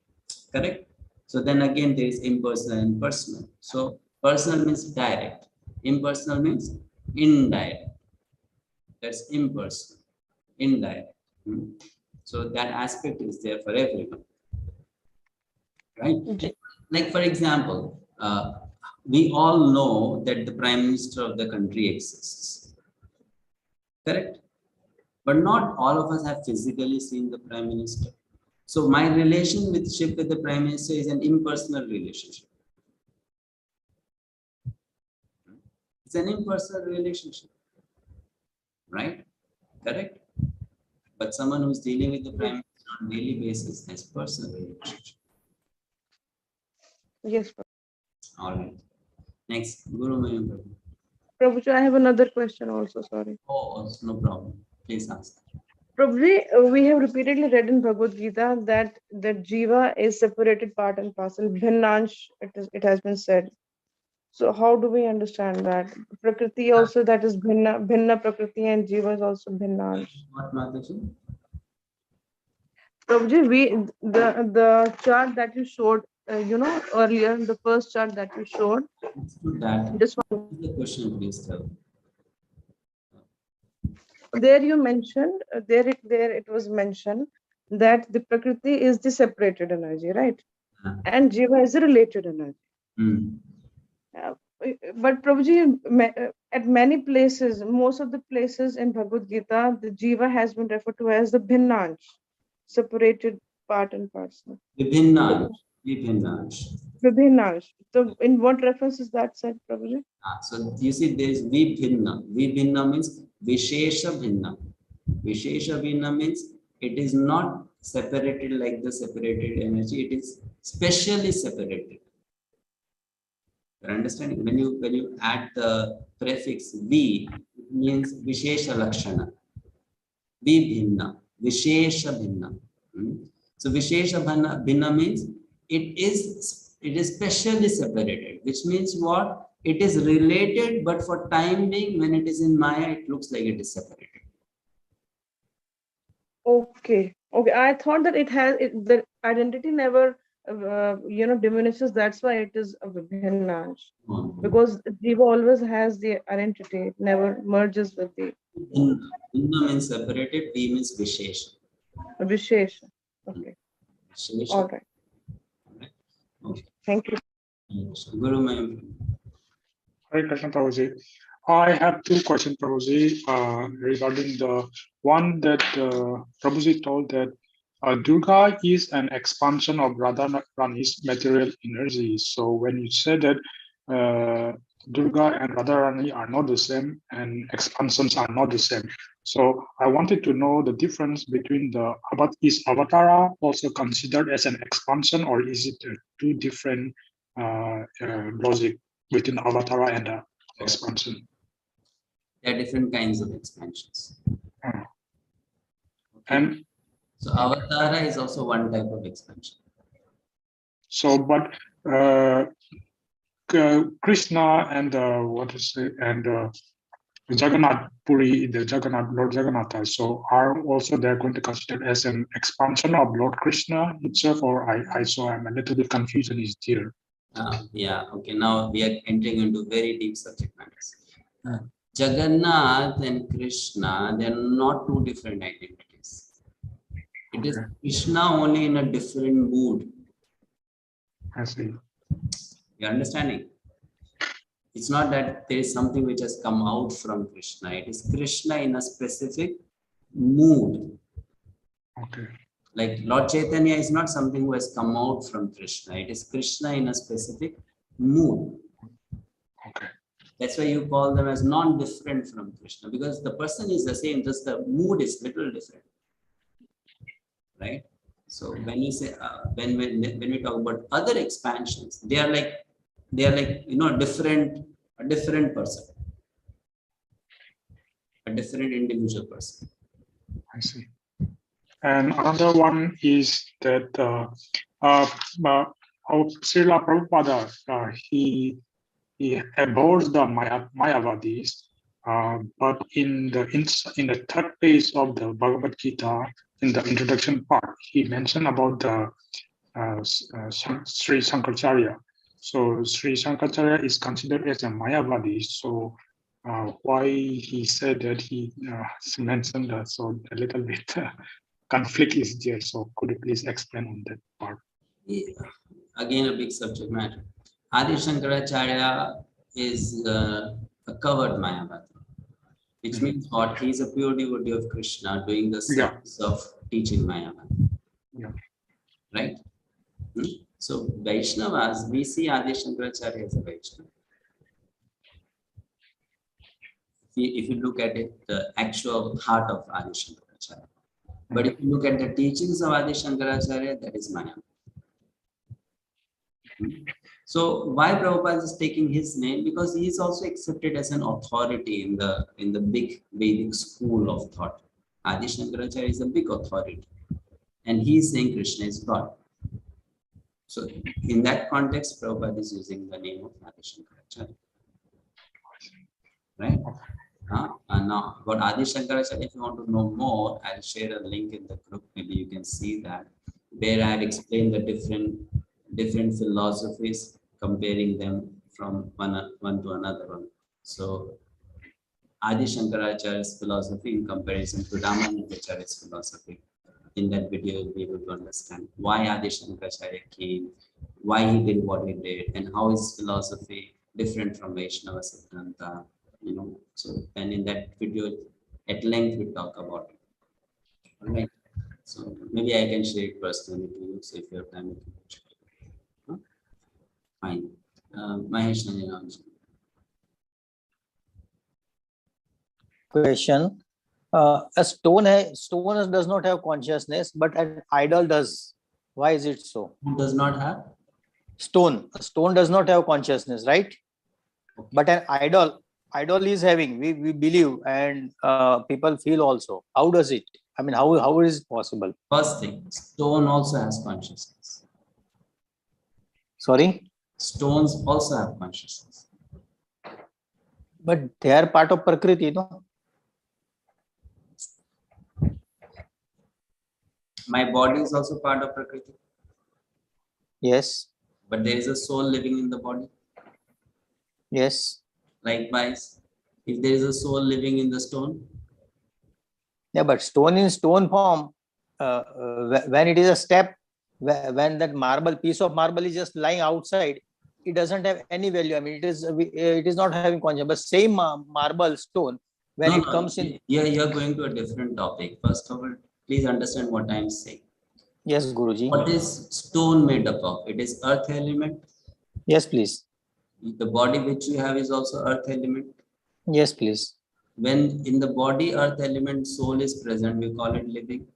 S1: correct? So then again, there is impersonal and personal. So personal means direct, impersonal means indirect. That's impersonal, indirect. So that aspect is there for everyone, right? Like for example, we all know that the Prime Minister of the country exists, correct? But not all of us have physically seen the Prime Minister. So my relationship with the Prime Minister is an impersonal relationship. It's an impersonal relationship, right? Correct? But someone who's dealing with the Prime Minister on a daily basis has personal relationship.
S10: Yes,
S1: All right. Next, Guru Mayam Prabhu.
S10: Prabhuji, I have another question also, sorry.
S1: Oh, no problem. Please ask.
S10: Prabhuji, we have repeatedly read in Bhagavad-gita that Jiva is separated part and parcel. Bhinnansh, it has been said. So how do we understand that? Prakriti also, that is Bhinna Prakriti, and Jiva is also Bhinnansh.
S1: What, Mataji?
S10: Prabhuji, the chart that you showed, earlier, the first chart that you showed.
S1: That.
S10: This one.
S1: The question, please tell.
S10: There you mentioned, there it was mentioned that the Prakriti is the separated energy, right? And Jiva is a related energy. But Prabhuji, at many places, most of the places in Bhagavad-gita, the Jiva has been referred to as the Bhinnansh, separated part and parcel.
S1: Vibhinnansh.
S10: So in what reference is that said, Prabhuji?
S1: So you see, there is Vibhinna. Vibhinna means Vishesha Bhinna. Vishesha Bhinna means it is not separated like the separated energy. It is specially separated. You're understanding? When you add the prefix V, it means Vishesha Lakshana. Vibhinna. Vishesha Bhinna. So Vishesha Bhinna means it is specially separated, which means what? It is related, but for time being, when it is in Maya, it looks like it is separated.
S10: Okay. I thought that the identity never, diminishes. That's why it is a Vibhinansh. Because Jiva always has the identity. It never merges with the.
S1: Bhinna means separated. V means Vishesha.
S10: Vishesha. Okay.
S1: Vishesha.
S10: All right.
S1: Okay.
S10: Thank you.
S1: Guru Ma'am.
S11: Hare Krishna, Prabhuji. I have two questions, Prabhuji, regarding the one that Prabhuji told that Durga is an expansion of Radharani's material energy. So when you said that Durga and Radharani are not the same and expansions are not the same, so I wanted to know the difference between is Avatara also considered as an expansion, or is it two different logic between Avatara and expansion?
S1: There are different kinds of expansions.
S11: Okay.
S1: And so Avatara is also one type of expansion.
S11: So, but Krishna and Jagannath Puri, the Lord Jagannatha, so are also they're going to consider as an expansion of Lord Krishna itself, or I'm a little bit confusion is there.
S1: Yeah, okay, now we are entering into very deep subject matters. Jagannath and Krishna, they are not two different identities. It is Krishna only in a different mood.
S11: I see.
S1: You're understanding? It's not that there is something which has come out from Krishna. It is Krishna in a specific mood.
S11: Okay.
S1: Like Lord Chaitanya is not something who has come out from Krishna. It is Krishna in a specific mood.
S11: Okay.
S1: That's why you call them as non-different from Krishna, because the person is the same, just the mood is little different. Right? So when you say when we talk about other expansions, they are like a different person, a different individual person.
S11: I see. And another one is that Srila Prabhupada, he abhors the Mayavadis, but in the third page of the Bhagavad-gita, in the introduction part, he mentioned about the Sri Shankaracharya. So Sri Shankaracharya is considered as a Mayavadi. So why he said that he mentioned that, so a little bit conflict is there. So could you please explain on that part?
S1: Yeah. Again, a big subject matter. Adi Shankaracharya is a covered Mayavadi, which means what? He is a pure devotee of Krishna doing the service of teaching Mayavadi.
S11: Yeah.
S1: Right? So Vaishnavas, we see Adi Shankaracharya as a Vaishnava. If you look at it, the actual heart of Adi Shankaracharya. But if you look at the teachings of Adi Shankaracharya, that is Maya. So why Prabhupada is taking his name? Because he is also accepted as an authority in the big Vedic school of thought. Adi Shankaracharya is a big authority, and he is saying Krishna is God. So in that context, Prabhupada is using the name of Adi Shankaracharya. Right? And now about Adi Shankaracharya, if you want to know more, I'll share a link in the group. Maybe you can see that, where I've explained the different philosophies, comparing them from one to another one. So Adi Shankaracharya's philosophy in comparison to Ramanujacharya's philosophy. In that video, you'll be able to understand why Adi Shankaracharya came, why he did what he did, and how his philosophy different from Vaishnava Siddhanta. So then in that video, at length we talk about it. All right. So maybe I can share it personally to you. So if you have time, you can share it. Huh? Fine. Mahesh Nanjanam.
S5: Question. A stone does not have consciousness, but an idol does. Why is it so?
S1: Who does not have?
S5: Stone. A stone does not have consciousness, right? Okay. But an idol is having. We believe, and people feel also. How does it? I mean, how is it possible?
S1: First thing, stone also has consciousness.
S5: Sorry?
S1: Stones also have consciousness.
S5: But they are part of Prakriti, no?
S1: My body is also part of Prakriti.
S5: Yes.
S1: But there is a soul living in the body.
S5: Yes.
S1: Likewise, if there is a soul living in the stone.
S5: Yeah, but stone in stone form, when it is a step, when that piece of marble is just lying outside, it doesn't have any value. I mean, it is not having consciousness. But same marble stone, when it comes in.
S1: Yeah, you're going to a different topic. First of all, please understand what I'm saying.
S5: Yes, Guruji.
S1: What is stone made up of? It is earth element.
S5: Yes, please.
S1: The body which you have is also earth element.
S5: Yes, please.
S1: When in the body earth element soul is present, we call it living.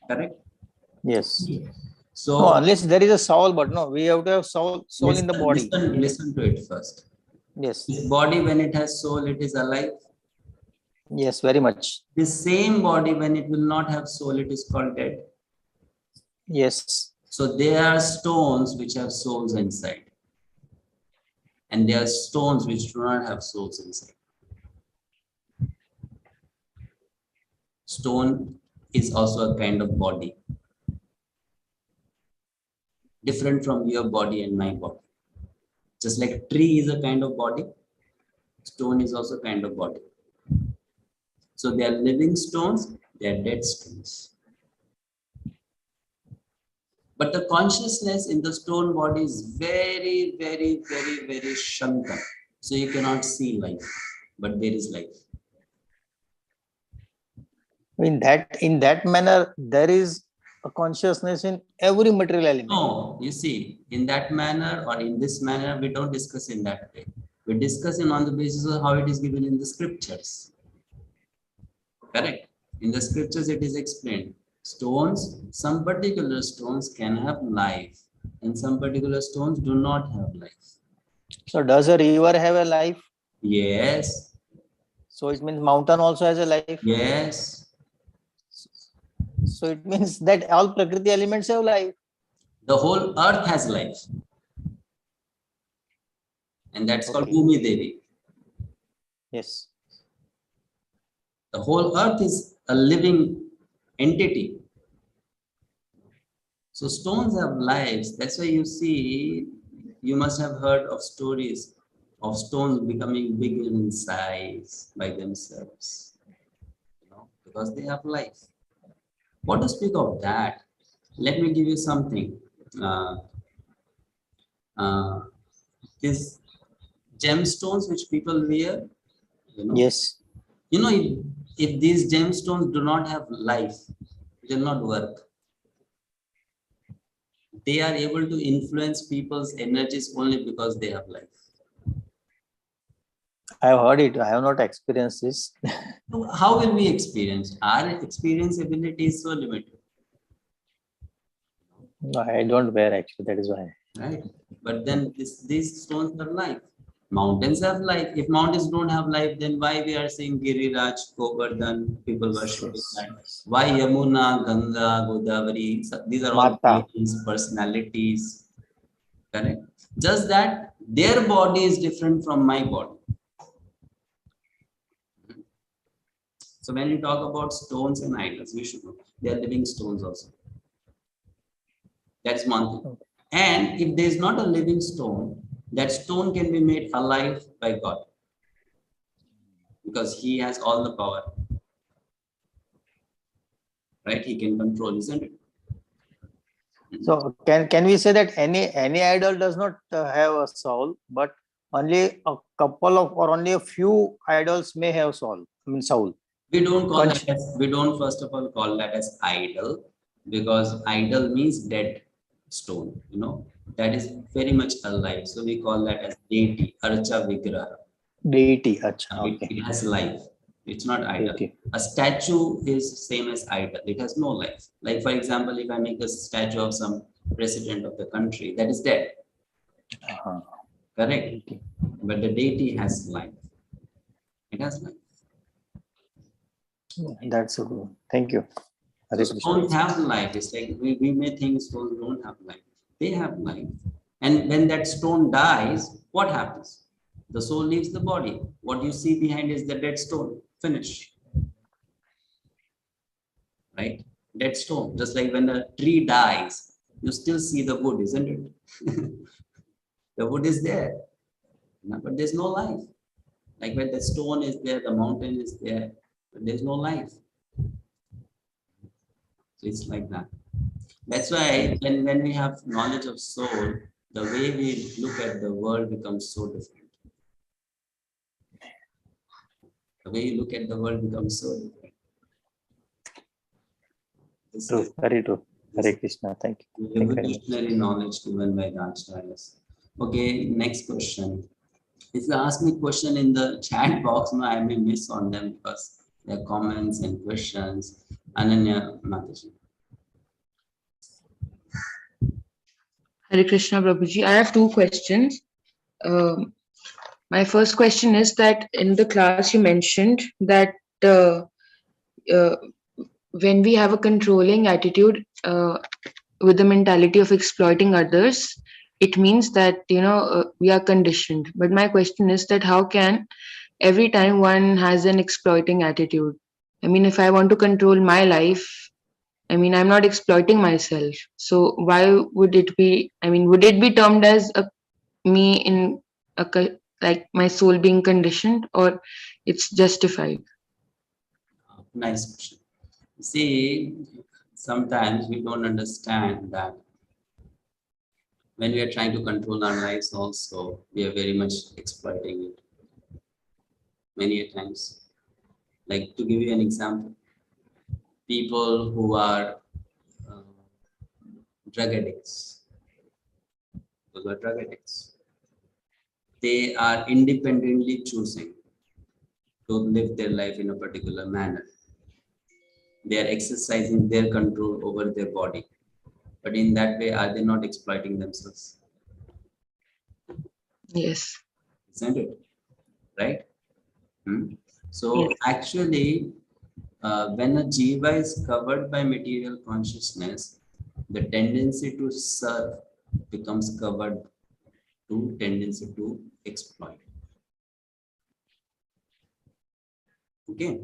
S1: Correct?
S5: Yes.
S1: So
S5: no, unless there is a soul, but no, we have to have soul in the body.
S1: Listen to it first.
S5: Yes.
S1: This body, when it has soul, it is alive.
S5: Yes, very much.
S1: The same body, when it will not have soul, it is called dead.
S5: Yes.
S1: So there are stones which have souls inside. And there are stones which do not have souls inside. Stone is also a kind of body. Different from your body and my body. Just like tree is a kind of body, stone is also a kind of body. So they are living stones, they are dead stones. But the consciousness in the stone body is very, very, very, very shanka. So you cannot see life, but there is life.
S5: In that manner, there is a consciousness in every material element.
S1: No, you see, in that manner or in this manner, we don't discuss in that way. We discuss on the basis of how it is given in the scriptures. Correct? In the scriptures, it is explained. Stones, some particular stones can have life, and some particular stones do not have life.
S5: So does a river have a life?
S1: Yes.
S5: So it means mountain also has a life?
S1: Yes.
S5: So it means that all Prakriti elements have life.
S1: The whole earth has life. And that's called Bhumi Devi.
S5: Yes.
S1: The whole earth is a living entity. So stones have lives. That's why you see, you must have heard of stories of stones becoming bigger in size by themselves. Because they have life. What to speak of that? Let me give you something. These gemstones which people wear.
S5: Yes.
S1: If these gemstones do not have life, it will not work. They are able to influence people's energies only because they have life.
S5: I have heard it. I have not experienced this.
S1: How will we experience? Our experience ability is so limited.
S5: No, I don't wear actually. That is why.
S1: Right. But then these stones are life. Mountains have life. If mountains don't have life, then why we are saying Giriraj, Govardhan, people worship that? Why Yamuna, Ganga, Godavari? These are all beings, personalities. Correct? Just that their body is different from my body. So when you talk about stones and idols, we should know they are living stones also. That's one thing. And if there is not a living stone, that stone can be made alive by God, because He has all the power. Right? He can control, isn't it?
S5: So can we say that any idol does not have a soul, but only a couple of or only a few idols may have soul? I mean soul.
S1: We don't call that as, we don't first of all call that as idol, because idol means dead stone. You know, that is very much alive. So we call that as deity, archa vigraha.
S5: Deity, acha. Okay.
S1: It has life. It's not idol.
S5: Okay.
S1: A statue is same as idol. It has no life. Like for example, if I make a statue of some president of the country, that is dead. Correct.
S5: Okay.
S1: But the deity has life. It has life.
S5: That's so good. Thank you.
S1: So stones have life. It's like we may think stones don't have life. They have life. And when that stone dies, what happens? The soul leaves the body. What you see behind is the dead stone. Finish. Right? Dead stone. Just like when a tree dies, you still see the wood, isn't it? The wood is there, but there's no life. Like when the stone is there, the mountain is there, but there's no life. So it's like that. That's why when we have knowledge of soul, the way we look at the world becomes so different. The way you look at the world becomes so different.
S5: True, very true. Hare Krishna. Thank you.
S1: Revolutionary knowledge given by the acharyas. Okay, next question. If you ask me question in the chat box, no, I may miss on them because there are comments and questions. Ananya Mataji.
S20: Hare Krishna, Prabhuji. I have two questions. My first question is that in the class you mentioned that when we have a controlling attitude with the mentality of exploiting others, it means that we are conditioned. But my question is that how can every time one has an exploiting attitude? I mean, if I want to control my life, I mean, I'm not exploiting myself. So why would it be? I mean, would it be termed as me in like my soul being conditioned, or it's justified?
S1: Nice question. See, sometimes we don't understand that when we are trying to control our lives also, we are very much exploiting it. Many a times. Like to give you an example, people who are drug addicts, those are drug addicts. They are independently choosing to live their life in a particular manner. They are exercising their control over their body. But in that way, are they not exploiting themselves?
S20: Yes.
S1: Isn't it? Right? So yes. Actually, when a jiva is covered by material consciousness, the tendency to serve becomes covered to tendency to exploit. Okay.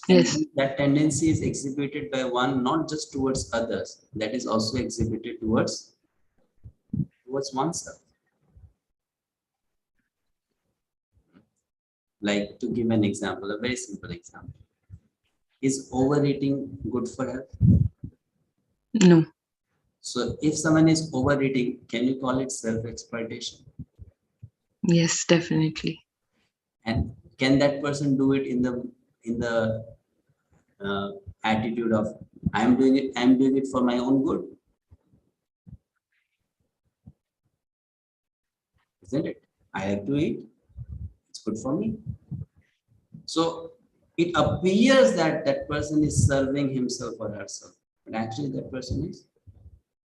S20: Yes.
S1: And that tendency is exhibited by one not just towards others, that is also exhibited towards oneself. Like to give an example, a very simple example. Is overeating good for health?
S20: No.
S1: So if someone is overeating, can you call it self-exploitation?
S20: Yes, definitely.
S1: And can that person do it in the attitude of I'm doing it for my own good? Isn't it? I have to eat. It's good for me. So it appears that that person is serving himself or herself, but actually that person is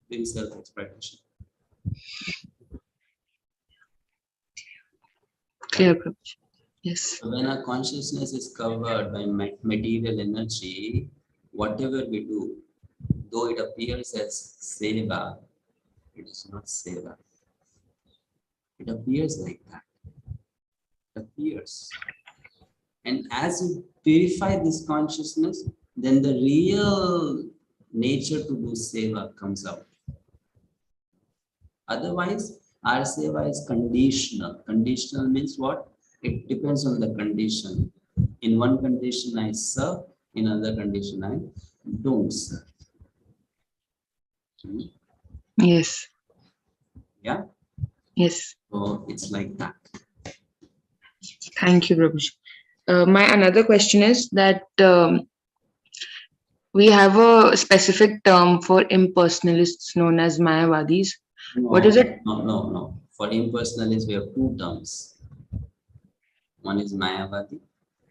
S1: doing self-exploitation.
S20: Clear, Prabhuji. Yes.
S1: So when our consciousness is covered by material energy, whatever we do, though it appears as seva, it is not seva. It appears like that. It appears. And as you purify this consciousness, then the real nature to do seva comes out. Otherwise, our seva is conditional. Conditional means what? It depends on the condition. In one condition I serve, in another condition I don't serve.
S20: Yes.
S1: Yeah?
S20: Yes.
S1: So it's like that.
S20: Thank you, Prabhuji. My another question is that we have a specific term for impersonalists known as Mayavadis.
S1: No,
S20: What is it?
S1: No. For impersonalists, we have two terms. One is Mayavadi,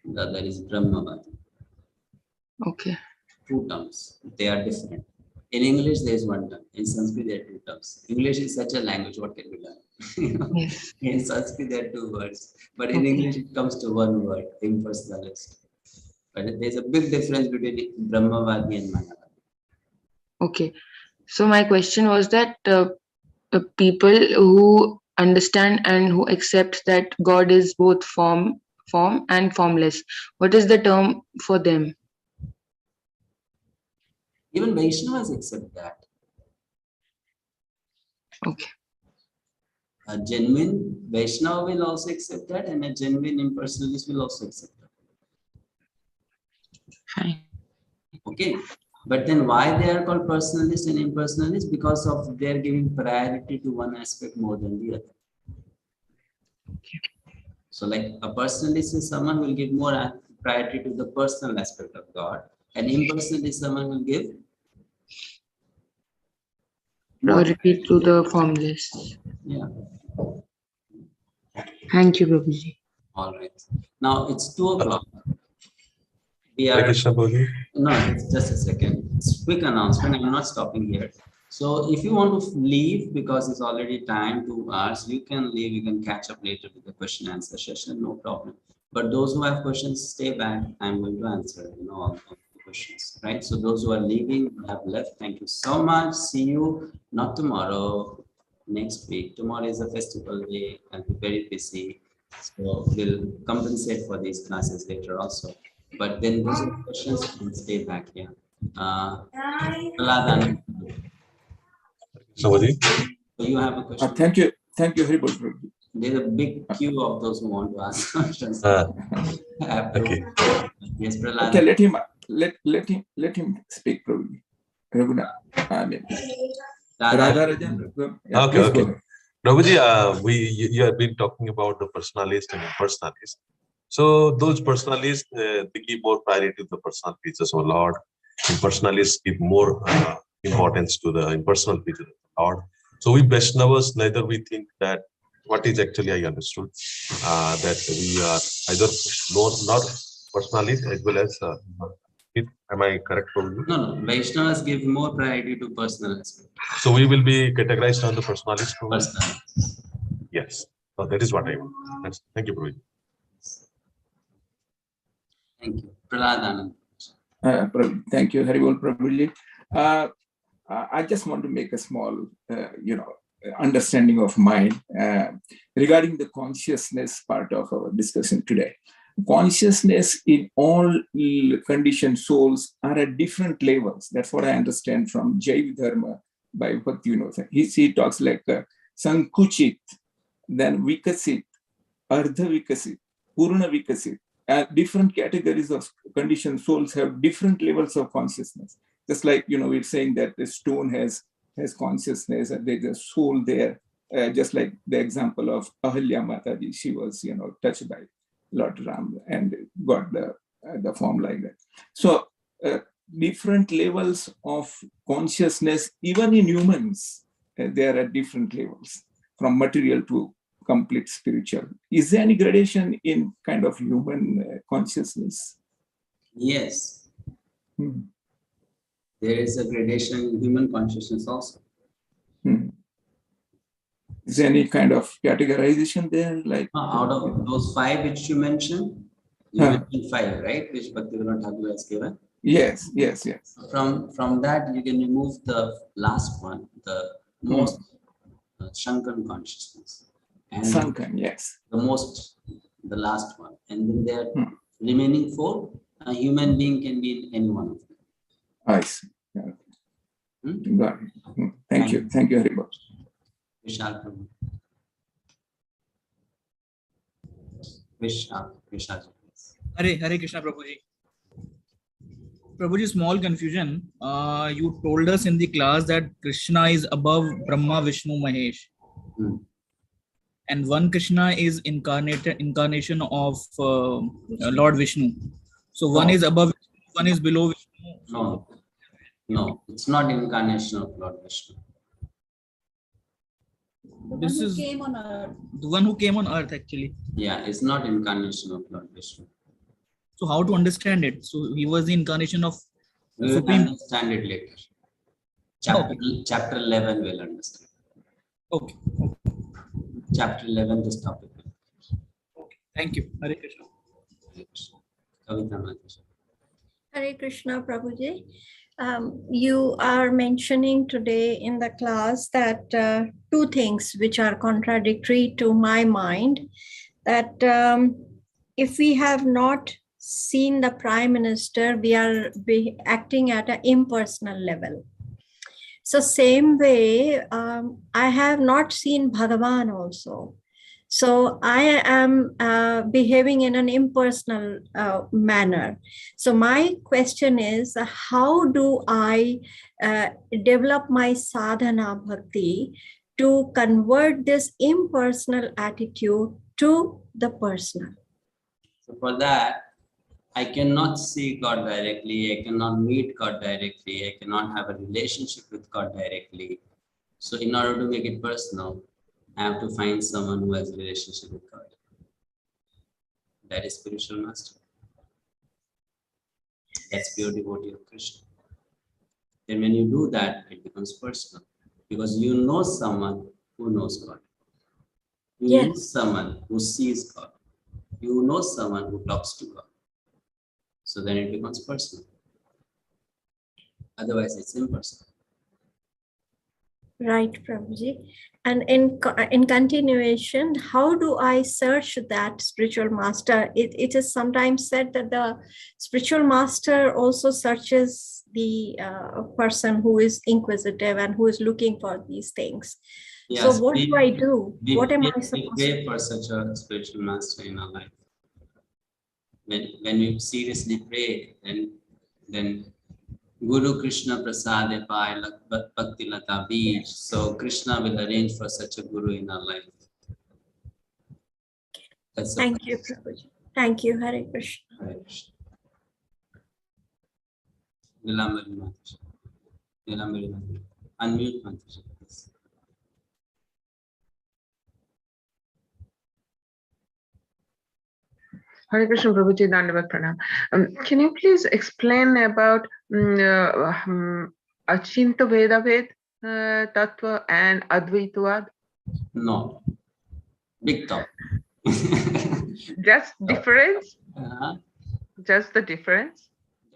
S1: the other is Brahmavadi.
S20: Okay.
S1: Two terms. They are different. In English, there is one term. In Sanskrit, there are two terms. English is such a language, what can be done?
S20: Yes.
S1: In Sanskrit, there are two words. But in English, it comes to one word, impersonalist. But there's a big difference between Brahmavadi and Mayavadi.
S20: Okay. So my question was that people who understand and who accept that God is both form and formless, what is the term for them?
S1: Even Vaishnavas accept that.
S20: Okay.
S1: A genuine Vaishnava will also accept that, and a genuine impersonalist will also accept that.
S20: Fine.
S1: Okay. But then why they are called personalist and impersonalist? Because of their giving priority to one aspect more than the other. So like a personalist is someone who will give more priority to the personal aspect of God. An impersonalist is someone who will give
S20: Priority to the formless.
S1: Yeah.
S20: Thank you, Prabhuji.
S1: All right. Now it's 2 o'clock. We
S14: Hare
S1: are
S14: Krishna, Prabhuji.
S1: no, it's just a second. It's quick announcement. I'm not stopping here. So if you want to leave because it's already time, 2 hours, you can leave. You can catch up later with the question answer session. No problem. But those who have questions, stay back. I'm going to answer. All of the questions. Right. So those who are leaving have left. Thank you so much. See you not tomorrow. Next week. Tomorrow is a festival day. I'll be very busy. So we'll compensate for these classes later also. But then those are questions can stay back here. Praladana.
S14: Somebody?
S1: So you have a question?
S12: Thank you, Haribol.
S1: There's a big queue of those who want to ask questions.
S14: Okay.
S1: Yes, Praladana.
S12: Okay, let him speak, Prabhuji. Raghunath. I mean, Radharajan. Yeah,
S14: Okay. Prabhuji, you have been talking about the personalist and impersonalist. So those personalists, they give more priority to the personal features of Lord. Impersonalists give more importance to the impersonal features of the Lord. So we Vaishnavas, neither we think that what is actually I understood, that we are either not personalist as well as, am I correct?
S1: No. Vaishnavas give more priority to personal aspect.
S14: So we will be categorized on the personalist.
S1: Personal.
S14: Yes. So that is what I want. Thank you, Prabhuji.
S1: Thank you. Praladana.
S12: Thank you, Haribol Prabhuji. I just want to make a small, understanding of mine regarding the consciousness part of our discussion today. Consciousness in all conditioned souls are at different levels. That's what I understand from 𝗪𝗶𝗹𝗹 by Bhaktivinoda. He talks like Sankuchit, then Vikasit, Ardha-Vikasit, Purna-Vikasit. Different categories of conditioned souls have different levels of consciousness. Just like, we're saying that the stone has consciousness and there's a soul there. Just like the example of Ahalya Mataji, she was, touched by Lord Ram and got the form like that. So different levels of consciousness, even in humans, they are at different levels, from material to complete spiritual. Is there any gradation in kind of human consciousness?
S1: Yes. There is a gradation in human consciousness also.
S12: Is there any kind of categorization there? Like
S1: out of those 5 which you mentioned, mentioned 5, right? Which Bhaktivinoda Thakur has given.
S12: Yes.
S1: From that, you can remove the last one, the most Shankan consciousness. And
S12: Shankan, yes.
S1: The last one. And then there are remaining 4. A human being can be in any one of them.
S12: I see. Got it. Thank you. Thank you very much.
S1: Vishal Prabhu. Vishal.
S9: Hare Krishna Prabhuji. Prabhuji, small confusion. You told us in the class that Krishna is above Brahma, Vishnu, Mahesh. And one Krishna is incarnation of Lord Vishnu. So one is above, one is below Vishnu.
S1: No, it's not incarnation of Lord Vishnu.
S9: This is the one who came on earth actually.
S1: Yeah, it's not incarnation of Lord Vishnu.
S9: So how to understand it? So he was the incarnation of
S1: we will understand it later. Chapter 11 will understand.
S9: Okay.
S1: Chapter 11, this topic.
S9: Okay. Thank you. Hare Krishna.
S22: Hare Krishna, Prabhuji. You are mentioning today in the class that 2 things which are contradictory to my mind, that if we have not seen the Prime Minister, we are acting at an impersonal level. So same way, I have not seen Bhagavan also. So I am behaving in an impersonal manner. So my question is, how do I develop my sadhana bhakti to convert this impersonal attitude to the personal?
S1: So for that, I cannot see God directly, I cannot meet God directly, I cannot have a relationship with God directly. So in order to make it personal, I have to find someone who has a relationship with God. That is spiritual master. That's pure devotee of Krishna. Then when you do that, it becomes personal. Because you know someone who knows God. You know someone who sees God. You know someone who talks to God. So then it becomes personal. Otherwise, it's impersonal.
S22: Right, Prabhuji. And in continuation, how do I search that spiritual master? It is sometimes said that the spiritual master also searches the person who is inquisitive and who is looking for these things. Yes, so what do I do? What am I supposed to do?
S1: We pray for such a spiritual master in our life. When we seriously pray, then Guru Krishna Prasade Pai Bhakti Lata Bij. So Krishna will arrange for such a guru in our life.
S22: Thank you, Prabhuji. Thank you, Hare Krishna.
S1: Hare Krishna. Nilambari Mataji. Nilambari Mataji. Unmute Mataji, please.
S18: Hare Krishna Prabhuji, Dandavat Pranam. Can you please explain about Achinta Veda Ved Tattva and Advaitavad?
S1: No. Big talk.
S18: Just difference? Just the difference?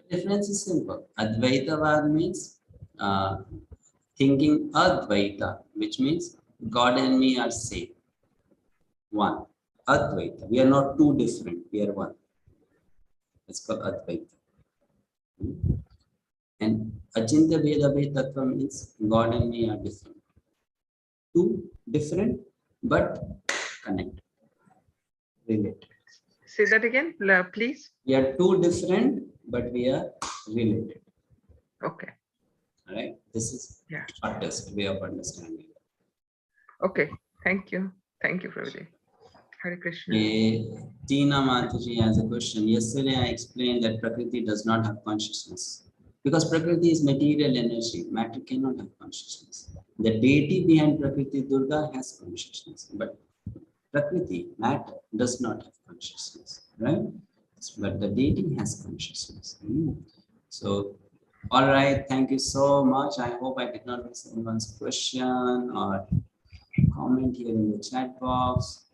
S1: The difference is simple. Advaitavad means thinking Advaita, which means God and me are same. One. Advaita. We are not two different. We are one. It's called Advaita. And Achinta Veda Ved Tattva means God and me are different. Two different but connected. Related.
S18: Say that again, please.
S1: We are two different but we are related.
S18: Okay.
S1: All right. This is shortest way of understanding.
S18: Okay. Thank you. Thank you, Prabhuji. Hare Krishna.
S1: Tina Mataji has a question. Yesterday I explained that Prakriti does not have consciousness. Because Prakriti is material energy. Matter cannot have consciousness. The deity behind Prakriti, Durga, has consciousness. But Prakriti, matter, does not have consciousness. Right? But the deity has consciousness. So, all right. Thank you so much. I hope I did not miss anyone's question or comment here in the chat box.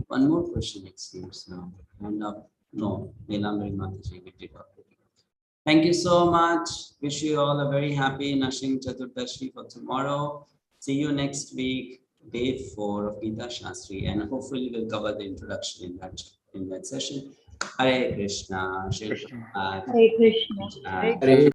S1: One more question, it seems now. And no, Neelamri Mataji, we did already. Thank you so much. Wish you all a very happy Nashing Chaturdashi for tomorrow. See you next week, day 4 of Gita Sastri, and hopefully we'll cover the introduction in that session. Hare Krishna.
S8: Hare Krishna.
S1: Hare